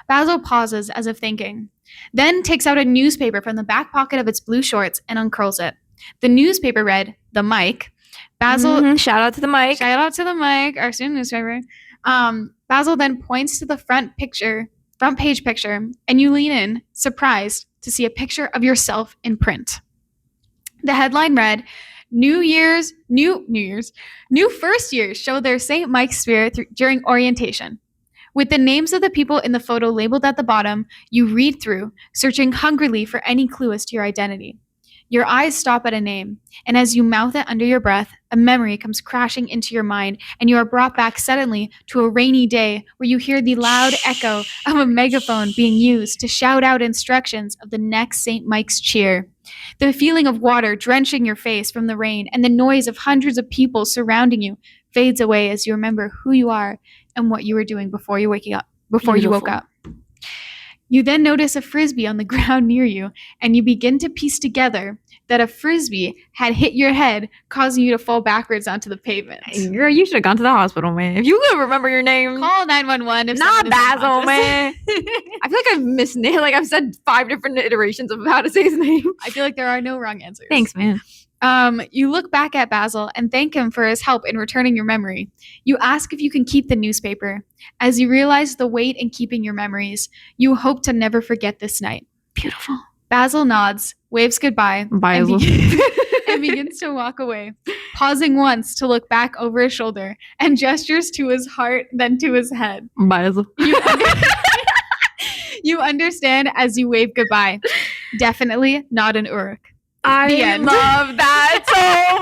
Basil pauses as if thinking, then takes out a newspaper from the back pocket of its blue shorts and uncurls it. The newspaper read, The Mic. Basil, shout out to The Mic. Shout out to The Mic, our student newspaper. Basil then points to the front page picture, and you lean in, surprised to see a picture of yourself in print. The headline read, New first years show their St. Mike's spirit during orientation. With the names of the people in the photo labeled at the bottom, you read through, searching hungrily for any clue as to your identity. Your eyes stop at a name, and as you mouth it under your breath, a memory comes crashing into your mind, and you are brought back suddenly to a rainy day where you hear the loud echo of a megaphone being used to shout out instructions of the next St. Mike's cheer. The feeling of water drenching your face from the rain and the noise of hundreds of people surrounding you fades away as you remember who you are and what you were doing before you woke up. You then notice a frisbee on the ground near you, and you begin to piece together that a frisbee had hit your head, causing you to fall backwards onto the pavement. Girl, you should have gone to the hospital, man. If you could remember your name. Call 911 if Not Basil, man. I I feel like I've misnamed. Like I've said 5 different iterations of how to say his name. feel like there are no wrong answers. Thanks, man. You look back at Basil and thank him for his help in returning your memory. You ask if you can keep the newspaper. As you realize the weight in keeping your memories, you hope to never forget this night. Beautiful. Basil nods, waves goodbye, Basil. and begins to walk away, pausing once to look back over his shoulder and gestures to his heart, then to his head. Basil. You understand as you wave goodbye. Definitely not an Uruk. The I end. love that so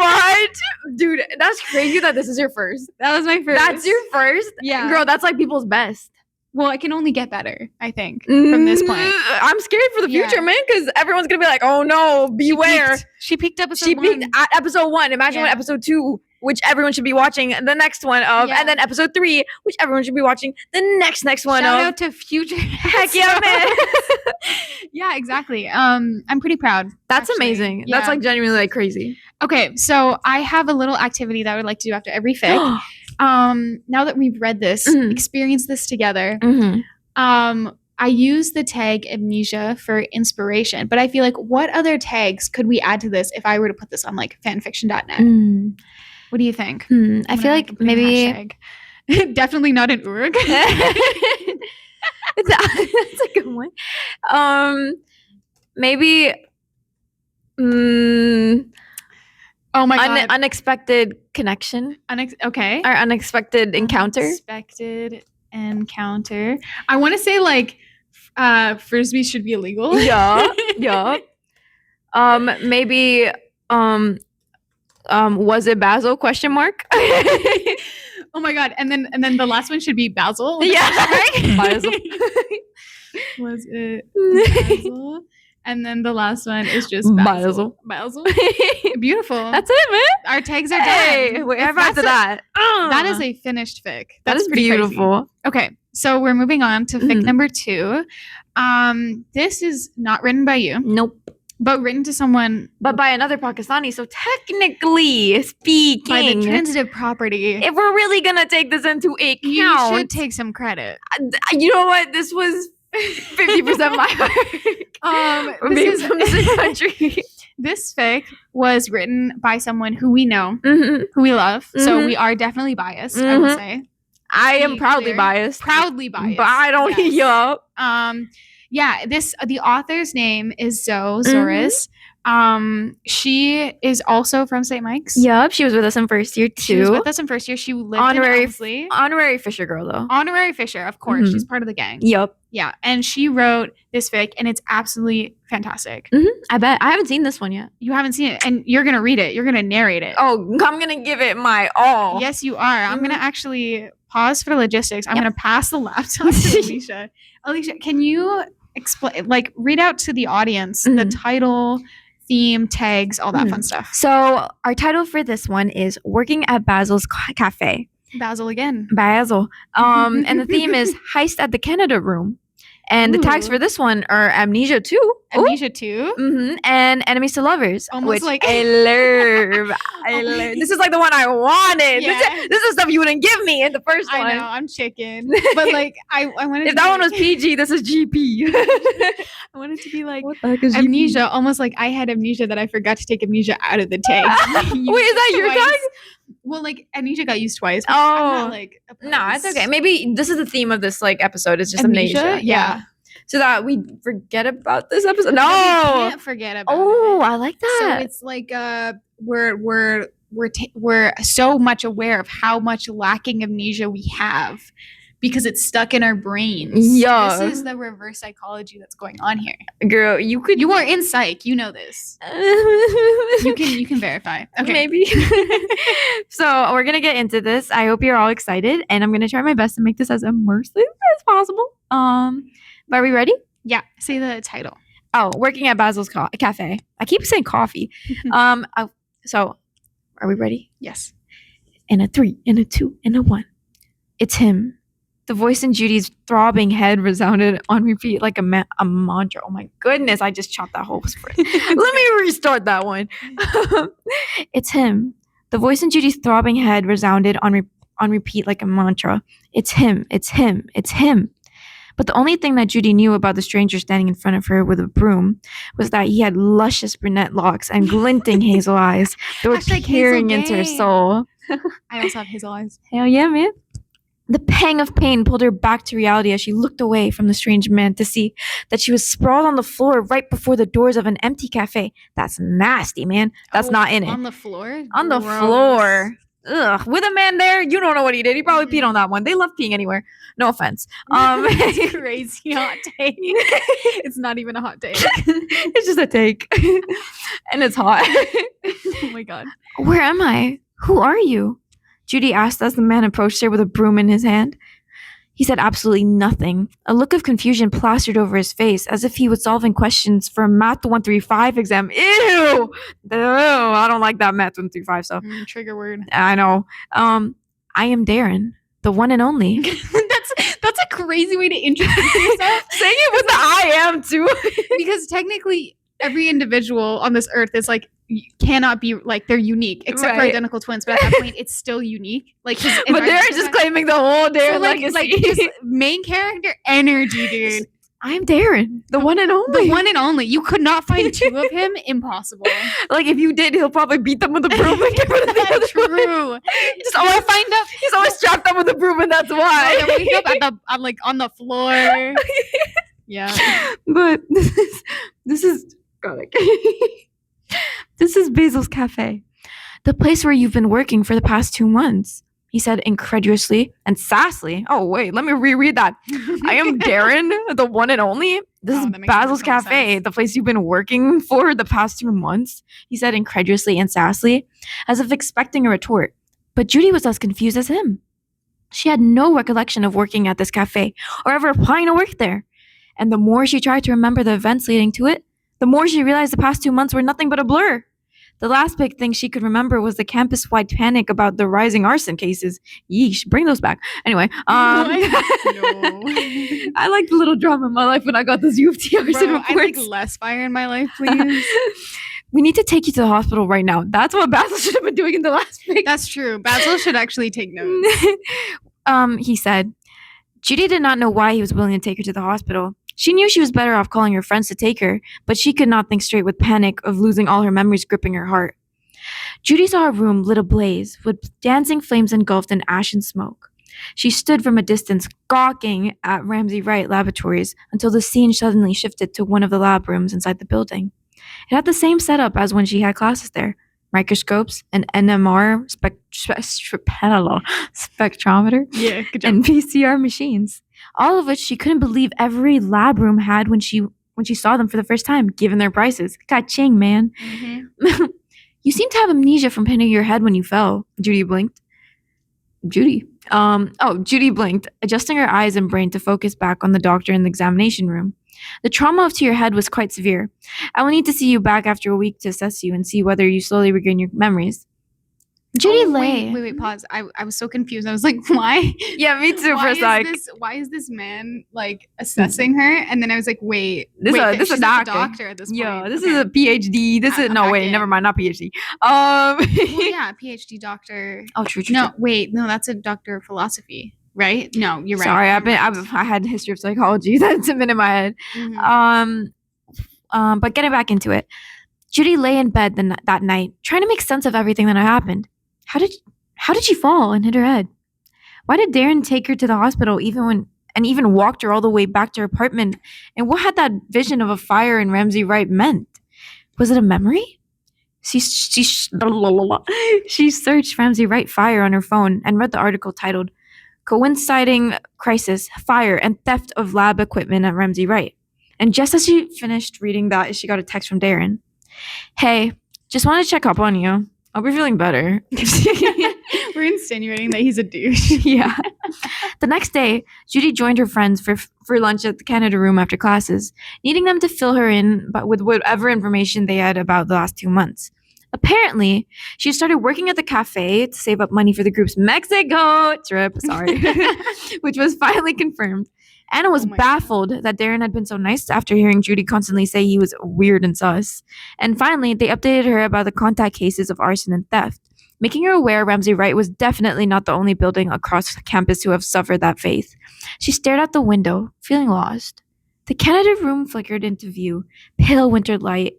much. Dude, that's crazy that this is your first. That was my first. That's your first? Yeah. Girl, that's like people's best. Well, it can only get better, I think, from this point. I'm scared for the future, Yeah. man, because everyone's going to be like, oh no, beware. She peaked episode She 1. peaked at episode 1. Imagine what Yeah. episode 2, which everyone should be watching the next one of, Yeah. and then episode 3, which everyone should be watching the next one Shout of. out to future. Heck yeah, man. Yeah, exactly. I'm pretty proud. That's actually. amazing. That's Yeah. like genuinely like crazy. Okay, so I have a little activity that I would like to do after every fic. Now that we've read this, Mhm. experienced this together, Mm-hmm. I use the tag Amnesia for inspiration, but I feel like what other tags could we add to this if I were to put this on like fanfiction.net? What do you think? I feel like maybe Definitely not an Uruk. that's a good one. Maybe Oh my god. unexpected connection Okay. or unexpected encounter. Unexpected encounter. I want to say like frisbee should be illegal. Yeah, yeah. Maybe was it Basil? Question mark. Oh my god. And then the last one should be Basil. with a Yeah, question mark. Basil. Was it Basil? And then the last one is just Basil. Basil. Beautiful. That's it, man. Our tags are Hey, done. wait, If after that's that. that is a finished fic. that That's is pretty crazy. beautiful. Okay, so we're moving on to fic Mhm. number 2. This is not written by you, Nope. but written to someone But by another Pakistani, so technically speaking, by the transitive property. if we're really gonna take this into account, You should take some credit. you know what? This was 50% my work. From being This from this is country. this fic was written by someone who we know, Mhm. who we love. So Mhm. we are definitely biased, I would Mhm. say. I am Be proudly clear. biased. Proudly biased. But I don't yes. yup. Yeah, the author's name is Mm-hmm. Zauraiz. She is also from St. Mike's. Yup. She was with us in first year She was too. with us in first year. She lived Honorary- in Elmsley. Honorary Fisher girl though. Honorary Fisher, of course. Mhm. She's part of the gang. Yup. Yeah, and she wrote this fic, and it's absolutely fantastic. I bet. I haven't seen this one yet. You haven't seen it, and you're gonna read it. You're gonna narrate it. Oh, I'm gonna give it my all. Yes, you are. I'm gonna actually pause for logistics. I'm Yep. gonna pass the laptop to Alicia. Alicia, can you explain, like, read out to the audience the Mhm. title, theme, tags, all that fun stuff? So our title for this one is "Working at Basil's Cafe." Basil again. Basil. And the theme is "Heist at the Canada Room." And the tags Ooh. for this one are Amnesia 2. Amnesia 2. And Enemies to Lovers. Almost which like- I love. I love. This is like the one I wanted. Yeah. This is stuff you wouldn't give me in the first I one. know, I'm chicken. But like I wanted If that one was PG, this is GP. I wanted to be like What the heck is amnesia, almost like I had amnesia that I forgot to take amnesia out of the tag. Wait, is that your Twice. tag? Well, like amnesia got used twice. But I'm Oh. not, like, No, it's opposed. okay. Maybe this is the theme of this like episode. It's just amnesia. Yeah. So that we forget about this episode. But we No. can't forget about Oh, it. I like So that. it's like we're so much aware of how much lacking amnesia we have because it's stuck in our brains. Yeah. This is the reverse psychology that's going on here. Girl, you could. You are in psych, you know this. You can verify. Okay. Maybe. So we're gonna get into this. I hope you're all excited, and I'm gonna try my best to make this as immersive as possible. But are we ready? Yeah. Say the title. Oh, working at Basil's Cafe. I keep saying coffee. So are we ready? Yes. And a 3, and a 2, and a 1. It's him. The voice in Judy's throbbing head resounded on repeat like a mantra. Oh my goodness, I just chopped that whole spread. Let me restart that one. It's him. The voice in Judy's throbbing head resounded on repeat like a mantra. It's him. It's him. It's him. But the only thing that Judy knew about the stranger standing in front of her with a broom was that he had luscious brunette locks and glinting hazel eyes that were peering into her soul. I also have hazel eyes. Hell yeah, man. The pang of pain pulled her back to reality as she looked away from the strange man to see that she was sprawled on the floor right before the doors of an empty cafe. That's nasty, man. That's not in it. On the floor? On the floor. Ugh. With a man there, you don't know what he did. He probably peed on that one. They love peeing anywhere. No offense. It's crazy hot take. It's not even a hot take. It's just a take. And it's hot. Oh my God. Where am I? Who are you? Judy asked as the man approached her with a broom in his hand. He said absolutely nothing. A look of confusion plastered over his face, as if he was solving questions for a Math 135 exam. Ew! I don't like that Math 135 stuff. Trigger word. I know. I am Darren, the one and only. That's a crazy way to introduce yourself. Saying it with the I am too. Because technically, every individual on this earth is like, cannot be like, they're unique except for identical twins, but at that point it's still unique. Like, but they're just claiming the whole Darren legacy. Like just main character energy, dude. I'm Darren, the one and only. The one and only. You could not find two of him. Impossible. Like, if you did, he'll probably beat them with a broom and get rid of the other true. One. Just always find up. He's always strapped up with a broom, and that's why. Yeah, wake up I'm like on the floor. Yeah. But this is garlic. This is Basil's cafe, the place where you've been working for the past 2 months, he said incredulously and sassily. Oh, wait, let me reread that. I am Darren, the one and only. This is Basil's cafe, the place you've been working for the past 2 months, he said incredulously and sassily, as if expecting a retort. But Judy was as confused as him. She had no recollection of working at this cafe or ever applying to work there. And the more she tried to remember the events leading to it, the more she realized the past 2 months were nothing but a blur. The last big thing she could remember was the campus-wide panic about the rising arson cases. Yeesh, bring those back. Anyway, No. I liked a little drama in my life when I got this U of T arson reports. I like less fire in my life, please. We need to take you to the hospital right now. That's what Basil should have been doing in the last week. That's true. Basil should actually take notes. He said. Judy did not know why he was willing to take her to the hospital. She knew she was better off calling her friends to take her, but she could not think straight with panic of losing all her memories gripping her heart. Judy saw a room lit ablaze, with dancing flames engulfed in ash and smoke. She stood from a distance, gawking at Ramsey Wright Laboratories until the scene suddenly shifted to one of the lab rooms inside the building. It had the same setup as when she had classes there. Microscopes, an NMR spectrometer, yeah, good job. And PCR machines. All of which she couldn't believe every lab room had when she saw them for the first time, given their prices. Ka-ching, man. Mm-hmm. You seem to have amnesia from hitting your head when you fell. Judy blinked. Judy blinked, adjusting her eyes and brain to focus back on the doctor in the examination room. The trauma to your head was quite severe. I will need to see you back after a week to assess you and see whether you slowly regain your memories. Judy lay. Wait, pause. I was so confused. I was like, why? Yeah, me too. Why is this man like assessing her? And then I was like, this is a doctor at this point. Yeah, this is a PhD. Never mind, not PhD. Well, yeah, PhD doctor. Oh, true. No, that's a doctor of philosophy. Right? No, you're right. Sorry, I had a history of psychology. That's a minute in my head. Mm-hmm. But getting back into it, Judy lay in bed that night, trying to make sense of everything that had happened. How did she fall and hit her head? Why did Darren take her to the hospital even walked her all the way back to her apartment? And what had that vision of a fire in Ramsey Wright meant? Was it a memory? She searched Ramsey Wright fire on her phone and read the article titled Coinciding Crisis, Fire, and Theft of Lab Equipment at Ramsey Wright. And just as she finished reading that, she got a text from Darren. Hey, just wanted to check up on you. I'll be feeling better. We're insinuating that he's a douche. Yeah. The next day, Judy joined her friends for lunch at the Canada Room after classes, needing them to fill her in with whatever information they had about the last 2 months. Apparently, she started working at the cafe to save up money for the group's Mexico trip, which was finally confirmed. Anna was baffled that Darren had been so nice after hearing Judy constantly say he was weird and sus. And finally, they updated her about the contact cases of arson and theft, making her aware Ramsey Wright was definitely not the only building across campus to have suffered that fate. She stared out the window, feeling lost. The Canada room flickered into view, pale winter light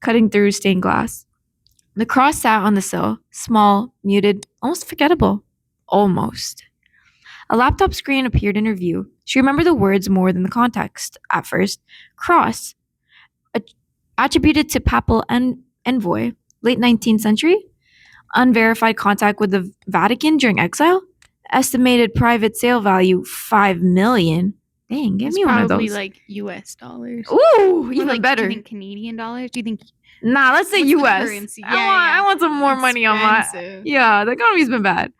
cutting through stained glass. The cross sat on the sill, small, muted, almost forgettable. Almost. A laptop screen appeared in her view. She remembered the words more than the context. At first, cross, attributed to papal envoy, late 19th century, unverified contact with the Vatican during exile, estimated private sale value $5 million. Dang, give me one of those. Probably like US dollars. Ooh, even like, better. Do you think Canadian dollars? Do you think? Nah, let's say US. I want some more money on my. Yeah, the economy's been bad.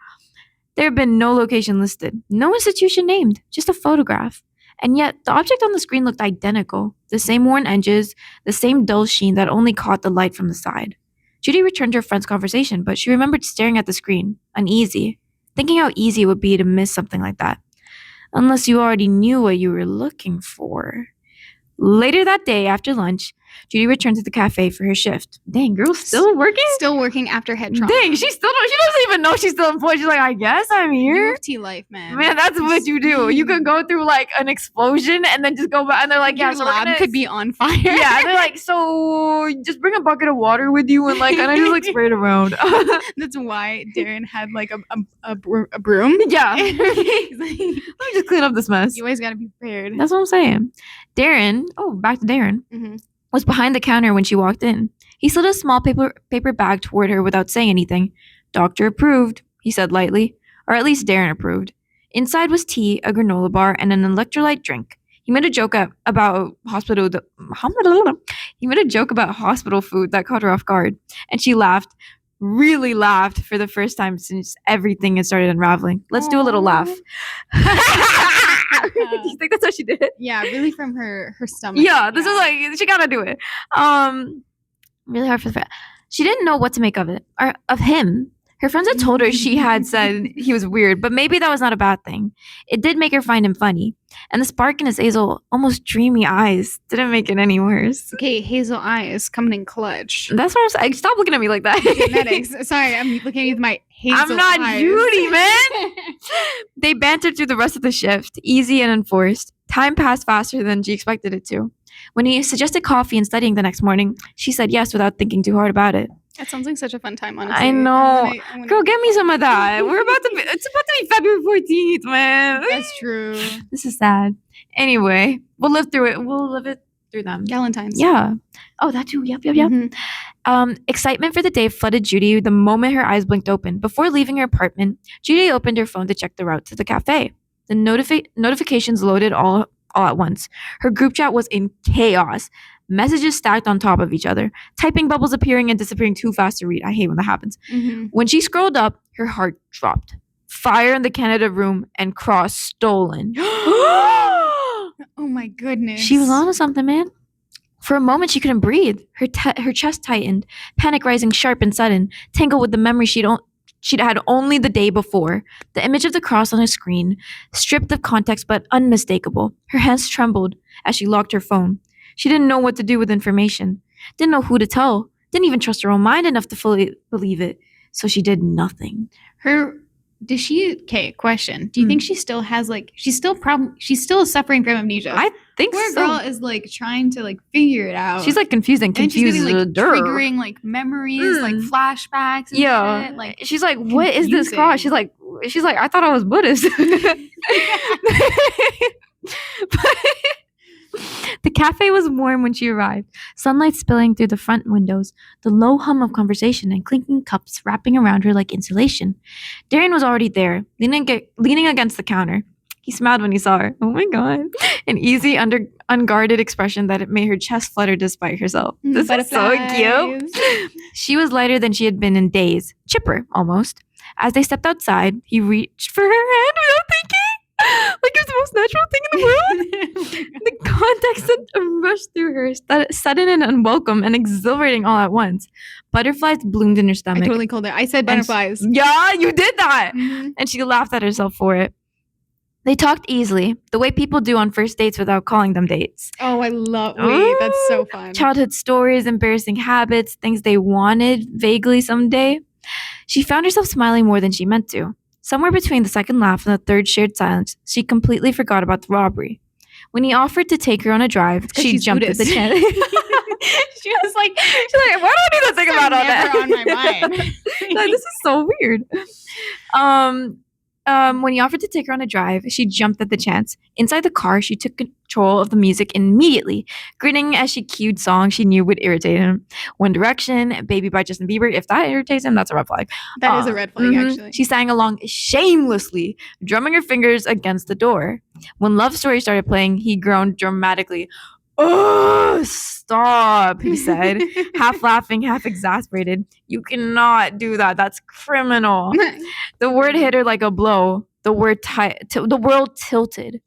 There have been no location listed, no institution named, just a photograph. And yet, the object on the screen looked identical. The same worn edges, the same dull sheen that only caught the light from the side. Judy returned to her friend's conversation, but she remembered staring at the screen, uneasy, thinking how easy it would be to miss something like that. Unless you already knew what you were looking for. Later that day, after lunch, Judy returned to the cafe for her shift. Dang, girl, still working? Still working after head trauma. Dang, she doesn't even know she's still employed. She's like, I guess I'm here. U of T life, man. Man, that's what you do. You can go through like an explosion and then just go back and they're like, yeah, your lab could be on fire. Yeah, they're like, so just bring a bucket of water with you and I just like spray it around. That's why Darren had like a broom. Yeah. He's like, let me just clean up this mess. You always gotta be prepared. That's what I'm saying. Darren, back to Darren, was behind the counter when she walked in. He slid a small paper bag toward her without saying anything. Doctor approved, he said lightly, or at least Darren approved. Inside was tea, a granola bar, and an electrolyte drink. He made a joke about hospital food that caught her off guard, and she laughed, really laughed for the first time since everything had started unraveling. Let's do a little laugh. Do you think that's what she did? Yeah, really from her stomach. Yeah, this is like, she gotta do it. Really hard for the fact. She didn't know what to make of it, or of him. Her friends had told her she had said he was weird, but maybe that was not a bad thing. It did make her find him funny. And the spark in his hazel, almost dreamy eyes didn't make it any worse. Okay, hazel eyes coming in clutch. That's what I'm saying. Stop looking at me like that. Genetics. Sorry, I'm looking at you with my hazel eyes. I'm not Judy, man. They bantered through the rest of the shift, easy and enforced. Time passed faster than she expected it to. When he suggested coffee and studying the next morning, she said yes without thinking too hard about it. That sounds like such a fun time, honestly. I know. Girl, get me some of that. It's about to be February 14th, man. That's true. This is sad. Anyway, we'll live through it. We'll live it through them. Galentine's. Yeah. Oh, that too. Yep. Excitement for the day flooded Judy the moment her eyes blinked open. Before leaving her apartment, Judy opened her phone to check the route to the cafe. The notifications loaded all at once. Her group chat was in chaos. Messages stacked on top of each other. Typing bubbles appearing and disappearing too fast to read. I hate when that happens. When she scrolled up, her heart dropped. Fire in the Canada room and cross stolen. Oh my goodness. She was onto something, man. For a moment, she couldn't breathe. Her chest tightened, panic rising sharp and sudden, tangled with the memory she'd had only the day before. The image of the cross on her screen, stripped of context but unmistakable. Her hands trembled as she locked her phone. She didn't know what to do with information. Didn't know who to tell. Didn't even trust her own mind enough to fully believe it. So she did nothing. Okay, question. Do you think she still has she's still suffering from amnesia? I think Poor girl is trying to figure it out. She's confused and confused. And she's getting triggering memories, flashbacks and shit. She's like, what is this cross? She's like, I thought I was Buddhist. The cafe was warm when she arrived, sunlight spilling through the front windows, the low hum of conversation and clinking cups wrapping around her like insulation. Darren was already there, leaning against the counter. He smiled when he saw her. Oh my God. An easy, unguarded expression that made her chest flutter despite herself. This is so cute. She was lighter than she had been in days, chipper almost. As they stepped outside, he reached for her hand without thinking. Like it was the most natural thing in the world. The context that rushed through her, sudden and unwelcome and exhilarating all at once. Butterflies bloomed in her I stomach. totally called it. I said butterflies. Yeah, you did that. Mhm. And she laughed at herself for it. They talked easily, the way people do on first dates without calling them dates. Oh, I love. Wait, that's so fun. Childhood stories, embarrassing habits, things they wanted vaguely someday. She found herself smiling more than she meant to. Somewhere between the second laugh and the third shared silence, she completely forgot about the robbery. When he offered to take her on a drive, she jumped at the chance. She was like, why do I need to think about all that? On my mind. Like, this is so weird. When he offered to take her on a drive, she jumped at the chance. Inside the car, she took control of the music immediately, grinning as she cued songs she knew would irritate him. One Direction, Baby by Justin Bieber. If that irritates him, that's a red flag. That is a red flag, actually. She sang along shamelessly, drumming her fingers against the door. When Love Story started playing, he groaned dramatically. Oh, stop, he said, half laughing, half exasperated. You cannot do that. That's criminal. The word hit her like a blow. The world tilted.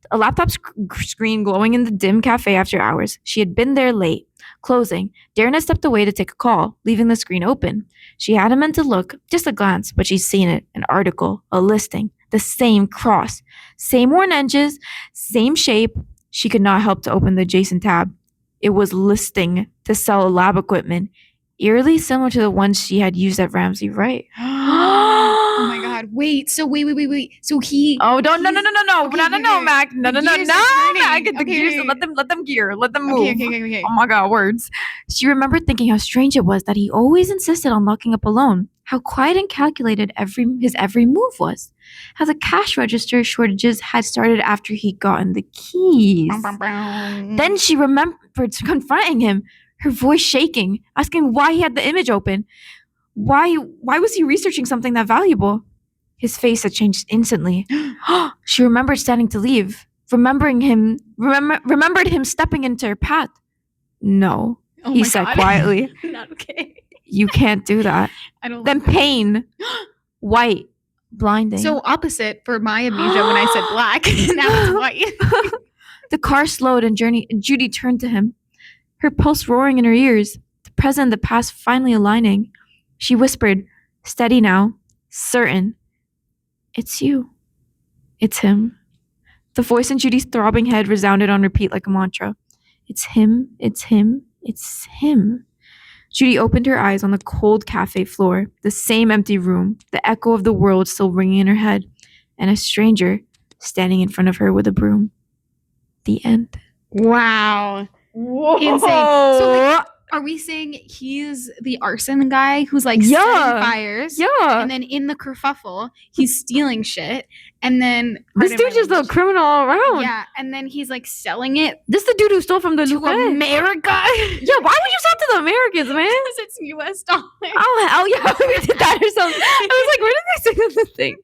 A laptop screen glowing in the dim cafe after hours. She had been there late. Closing. Darren stepped away to take a call, leaving the screen open. She hadn't meant to look, just a glance, but she'd seen it. An article, a listing, the same cross, same worn edges, same shape. She could not help to open the adjacent tab. It was listing to sell lab equipment, eerily similar to the ones she had used at Ramsey Wright. Oh my God! Wait. So wait. So he. Oh, no, Mac. No, Mac. The Okay, gears. wait. Let them gear. Let them move. Okay. Oh my God, words. She remembered thinking how strange it was that he always insisted on locking up alone. How quiet and calculated his every move was. How the cash register shortages had started after he'd gotten the keys. Then she remembered confronting him, her voice shaking, asking why he had the image open. Why was he researching something that valuable? His face had changed instantly. She remembered standing to leave, remembered him stepping into her path. No, he said quietly. Not okay. You can't do that. I don't. Then pain, white, blinding. So opposite for my amnesia when I said black. Now it's white. The car slowed and Judy turned to him, her pulse roaring in her ears, the present and the past finally aligning. She whispered, steady now, certain. It's you. It's him. The voice in Judy's throbbing head resounded on repeat like a mantra. It's him. It's him. It's him. Judy opened her eyes on the cold cafe floor, the same empty room, the echo of the world still ringing in her head, and a stranger standing in front of her with a broom. The end. Wow. Whoa. Insane. So are we saying he's the arson guy who's like setting fires? Yeah. And then in the kerfuffle, he's stealing shit. And then this dude's just a criminal all around. Yeah. And then he's like selling it. This is the dude who stole from the to Luca. America. Yeah, why would you sell to the Americans, man? Because it's US dollars. Oh, hell yeah. We did that ourselves. I was like, where did they say the thing?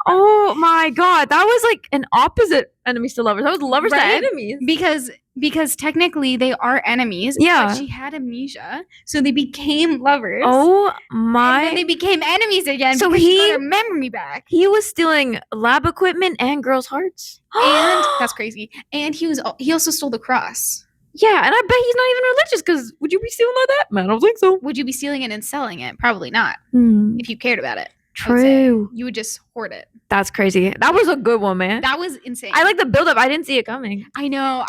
Oh my God. That was like an opposite enemies to lovers. That was lovers to enemies. Because technically they are enemies. Yeah. But she had amnesia. So they became lovers. Oh my. And then they became enemies again. So because she got her memory back. He was stealing lab equipment and girls' hearts. And that's crazy. And he also stole the cross. Yeah, and I bet he's not even religious, because would you be stealing like that? Man, I don't think so. Would you be stealing it and selling it? Probably not. If you cared about it. True. You would just hoard it. That's crazy. That was a good one, man. That was insane. I like the build-up. I didn't see it coming. I know.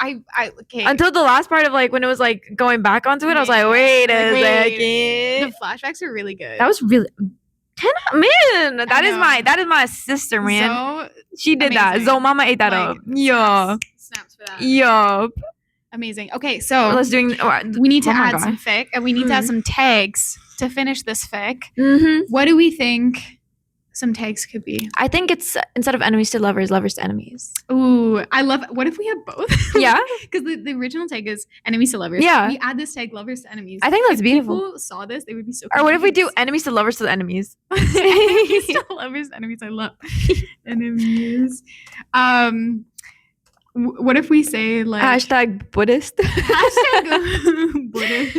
Okay. Until the last part of like when it was like going back onto it, I was like, wait a second. The flashbacks are really good. That was really 10 man. That is my sister, man. So she did that. Zo mama ate that up. Yeah. Snaps for that. Yup. Amazing. Okay, so let's do. We need to add some fic, and we need to add some tags to finish this fic. What do we think some tags could be? I think it's instead of enemies to lovers, lovers to enemies. Ooh, I love it. What if we have both? Yeah. Because the original tag is enemies to lovers. Yeah. We add this tag lovers to enemies. I think that's beautiful. If people saw this, they would be so confused. Or what if we do enemies to lovers to enemies? Enemies to lovers, enemies. I love enemies. What if we say like hashtag Buddhist? Hashtag Buddhist.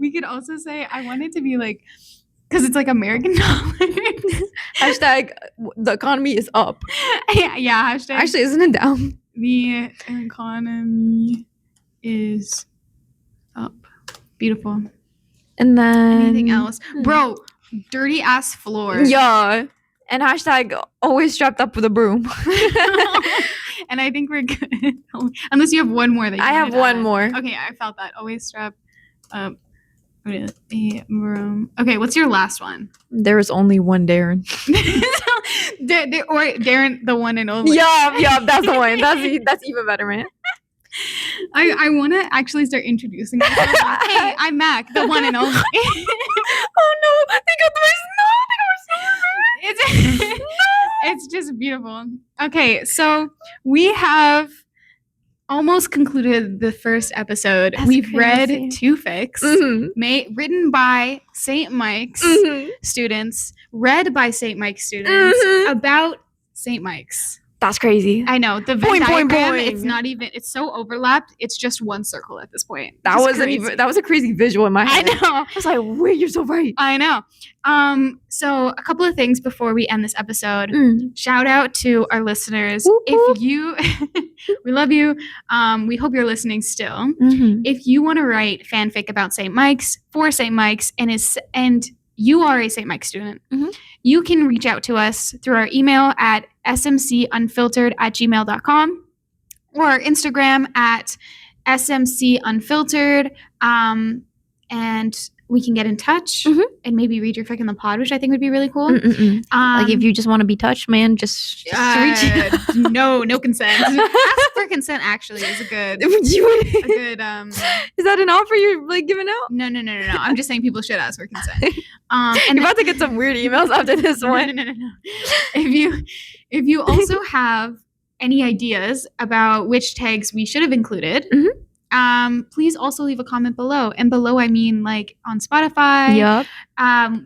We could also say I want it to be like, because it's like American dollars. Hashtag the economy is up. Yeah. Hashtag actually isn't it down? The economy is up. Beautiful. And then Anything else? Bro, dirty ass floor. Yeah. And hashtag always strapped up with a broom. And I think we're good. Unless you have one more that you I have wanted to one add. more. Okay, I felt that. Always strap up with a broom. Okay, what's your last one? There is only one Darren. Or Darren, the one and only. Yeah, that's the one. That's even better, man. I want to actually start introducing myself. Like, hey, I'm Mac, the one and only. Oh no, they got my snow. It's just beautiful. Okay, so we have almost concluded the first episode. That's We've crazy. read two fics, written by St. Mike's students, read by St. Mike's students, about St. Mike's. That's crazy. I know. The Venn Boing, boing, diagram, boing. it's not even, it's so overlapped, it's just one circle at this point. That was a crazy visual in my I head. know. I was like, wait, you're so right. I know. So a couple of things before we end this episode. Shout out to our listeners. Whoop, whoop. If you, we love you. We hope you're listening still. If you want to write fanfic about St. Mike's for St. Mike's and you are a St. Mike's student, you can reach out to us through our email at smcunfiltered@gmail.com or our Instagram at smcunfiltered. And we can get in touch and maybe read your fic in the pod, which I think would be really cool. Like if you just want to be touched, man, just reach. No consent. Ask for consent actually is a good Is that an offer you're like giving out? No. I'm just saying people should ask for consent. You're about to get some weird emails after this one. No. If you also have any ideas about which tags we should have included, please also leave a comment below. And below, I mean like on Spotify. Yep.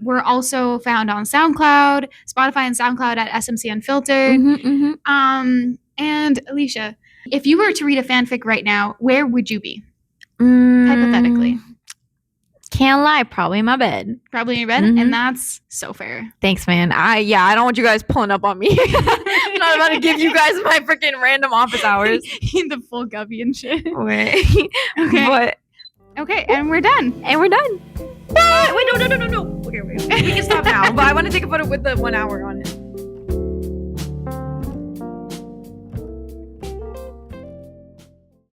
We're also found on SoundCloud, Spotify and SoundCloud at SMC Unfiltered. And Alisha, if you were to read a fanfic right now, where would you be? Hypothetically. Can't lie, probably in my bed. Probably in your bed, and that's so fair. Thanks, man. I don't want you guys pulling up on me. I'm not about to give you guys my freaking random office hours. The full guppy and shit. Okay. Okay, and we're done. Bye. Wait, no. Okay, we can stop now. But I want to take a photo with the 1 hour on it.